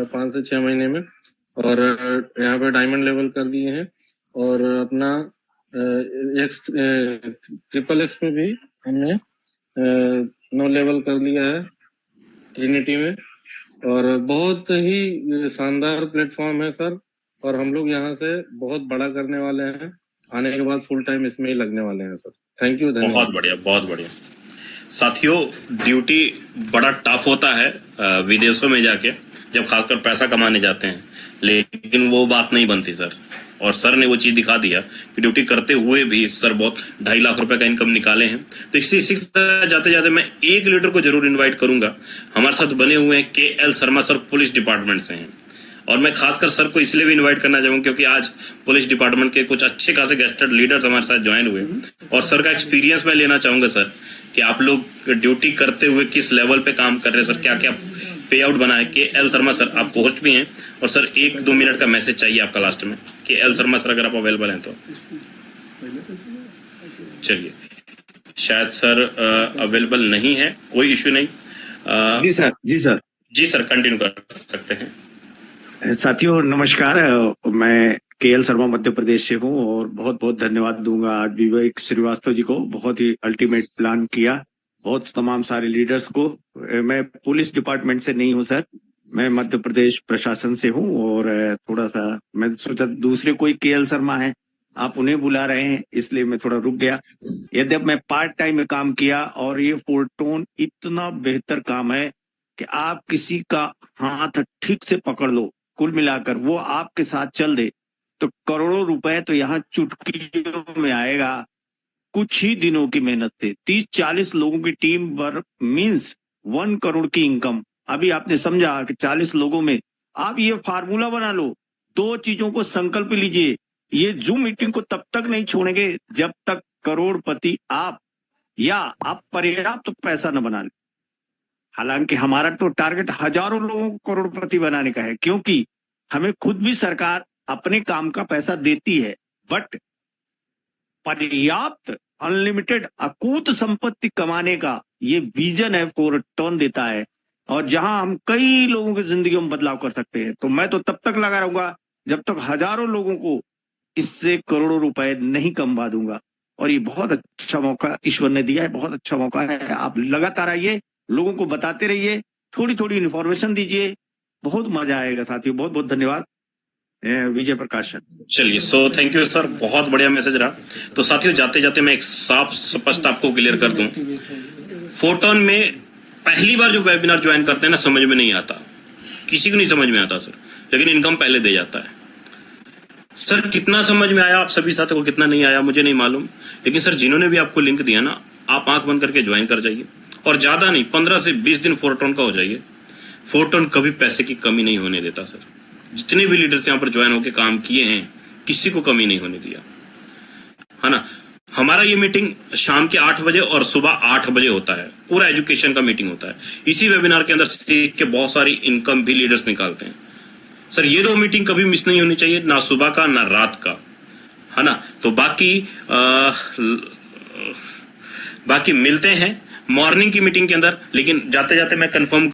5 से 6 महीने में। और यहाँ पे डायमंड लेवल कर दिए हैं, और अपना XXX में भी हमने 9 लेवल कर लिया है ट्रिनिटी में। और बहुत ही शानदार प्लेटफॉर्म है सर, और हम लोग यहाँ से बहुत बड़ा करने वाले हैं। आने के बाद फुल टाइम इसमें ही लगने वाले हैं सर। थैंक यू, धन्यवाद। बहुत बढ़िया, बहुत बढ़िया। साथियों, ड्यूटी बड़ा टफ होता है विदेशों में जाके, जब खासकर पैसा कमाने जाते हैं, लेकिन वो बात नहीं बनती सर। और सर ने वो चीज दिखा दिया कि ड्यूटी करते हुए भी सर बहुत 2.5 लाख रुपए का इनकम निकाले हैं। तो इसी जाते जाते मैं एक लीडर को जरूर इन्वाइट करूंगा। हमारे साथ बने हुए हैं KL Sharma sir, police department से हैं। और मैं खासकर सर को इसलिए भी इन्वाइट करना चाहूंगा क्योंकि आज पुलिस डिपार्टमेंट के कुछ अच्छे खासे गेस्टेड लीडर्स हमारे साथ ज्वाइन हुए, और सर का एक्सपीरियंस मैं लेना चाहूंगा सर, कि आप लोग ड्यूटी करते हुए किस लेवल पे काम कर रहे हैं सर, क्या क्या पे आउट बना है के एल शर्मा सर, आप होस्ट भी हैं और सर 1-2 मिनट का मैसेज चाहिए आपका लास्ट में के एल शर्मा सर, अगर आप अवेलेबल हैं तो। चलिए, शायद सर अवेलेबल नहीं है, कोई इश्यू नहीं। जी सर कंटिन्यू कर सकते हैं। साथियों नमस्कार, मैं केएल शर्मा मध्य प्रदेश से हूँ और बहुत बहुत धन्यवाद दूंगा आज विवेक श्रीवास्तव जी को, बहुत ही अल्टीमेट प्लान किया, बहुत तमाम सारे लीडर्स को। मैं पुलिस डिपार्टमेंट से नहीं हूँ सर, मैं मध्य प्रदेश प्रशासन से हूँ और थोड़ा सा मैं सोचा दूसरे कोई केएल शर्मा है, आप उन्हें बुला रहे हैं, इसलिए मैं थोड़ा रुक गया। यद्यप मैं पार्ट टाइम में काम किया और ये फोरटोन इतना बेहतर काम है कि आप किसी का हाथ ठीक से पकड़ लो, कुल मिलाकर वो आपके साथ चल दे तो करोड़ों रुपए तो यहाँ चुटकियों में आएगा। कुछ ही दिनों की मेहनत से 30-40 लोगों की टीम वर्क मींस 1 करोड़ की इनकम। अभी आपने समझा कि 40 लोगों में आप ये फार्मूला बना लो, 2 चीजों को संकल्प लीजिए, ये जूम मीटिंग को तब तक नहीं छोड़ेंगे जब तक करोड़पति आप या आप पर्याप्त पैसा न बना ले। हालांकि हमारा तो टारगेट हजारों लोगों को करोड़पति बनाने का है, क्योंकि हमें खुद भी सरकार अपने काम का पैसा देती है, बट पर्याप्त अनलिमिटेड अकूत संपत्ति कमाने का ये विजन है फोरटोन देता है, और जहां हम कई लोगों की जिंदगी में बदलाव कर सकते हैं। तो मैं तो तब तक लगा रहूंगा जब तक हजारों लोगों को इससे करोड़ों रुपए नहीं कमवा दूंगा, और ये बहुत अच्छा मौका ईश्वर ने दिया है, बहुत अच्छा मौका है। आप लगातार आइए, लोगों को बताते रहिए, थोड़ी थोड़ी इन्फॉर्मेशन दीजिए, बहुत मजा आएगा साथियों। बहुत बहुत धन्यवाद, विजय प्रकाश। चलिए, सो थैंक यू सर, बहुत बढ़िया मैसेज रहा। तो साथियों जाते जाते मैं एक साफ स्पष्ट आपको क्लियर कर दूं, फोरटोन में पहली बार जो वेबिनार ज्वाइन करते हैं ना, समझ में नहीं आता, किसी को नहीं समझ में आता सर, लेकिन इनकम पहले दे जाता है। सर कितना समझ में आया आप सभी साथियों को, कितना नहीं आया मुझे नहीं मालूम, लेकिन सर जिन्होंने भी आपको लिंक दिया ना, आप आंख बंद करके ज्वाइन कर जाइए, और ज्यादा नहीं 15 से 20 दिन फोरटोन का हो जाइए। फोरटोन कभी पैसे की कमी नहीं होने देता सर, जितने भी लीडर्स यहाँ पर ज्वाइन होकर काम किए हैं किसी को कमी नहीं होने दिया, है ना। हमारा ये मीटिंग शाम के 8 बजे और सुबह 8 बजे होता है, पूरा एजुकेशन का मीटिंग होता है। इसी वेबिनार के अंदर सीख के बहुत सारी इनकम भी लीडर्स निकालते हैं सर। ये 2 मीटिंग कभी मिस नहीं होनी चाहिए, ना सुबह का ना रात का, है ना। तो बाकी मिलते हैं मॉर्निंग की मीटिंग के अंदर, लेकिन जाते जाते मैं कंफर्म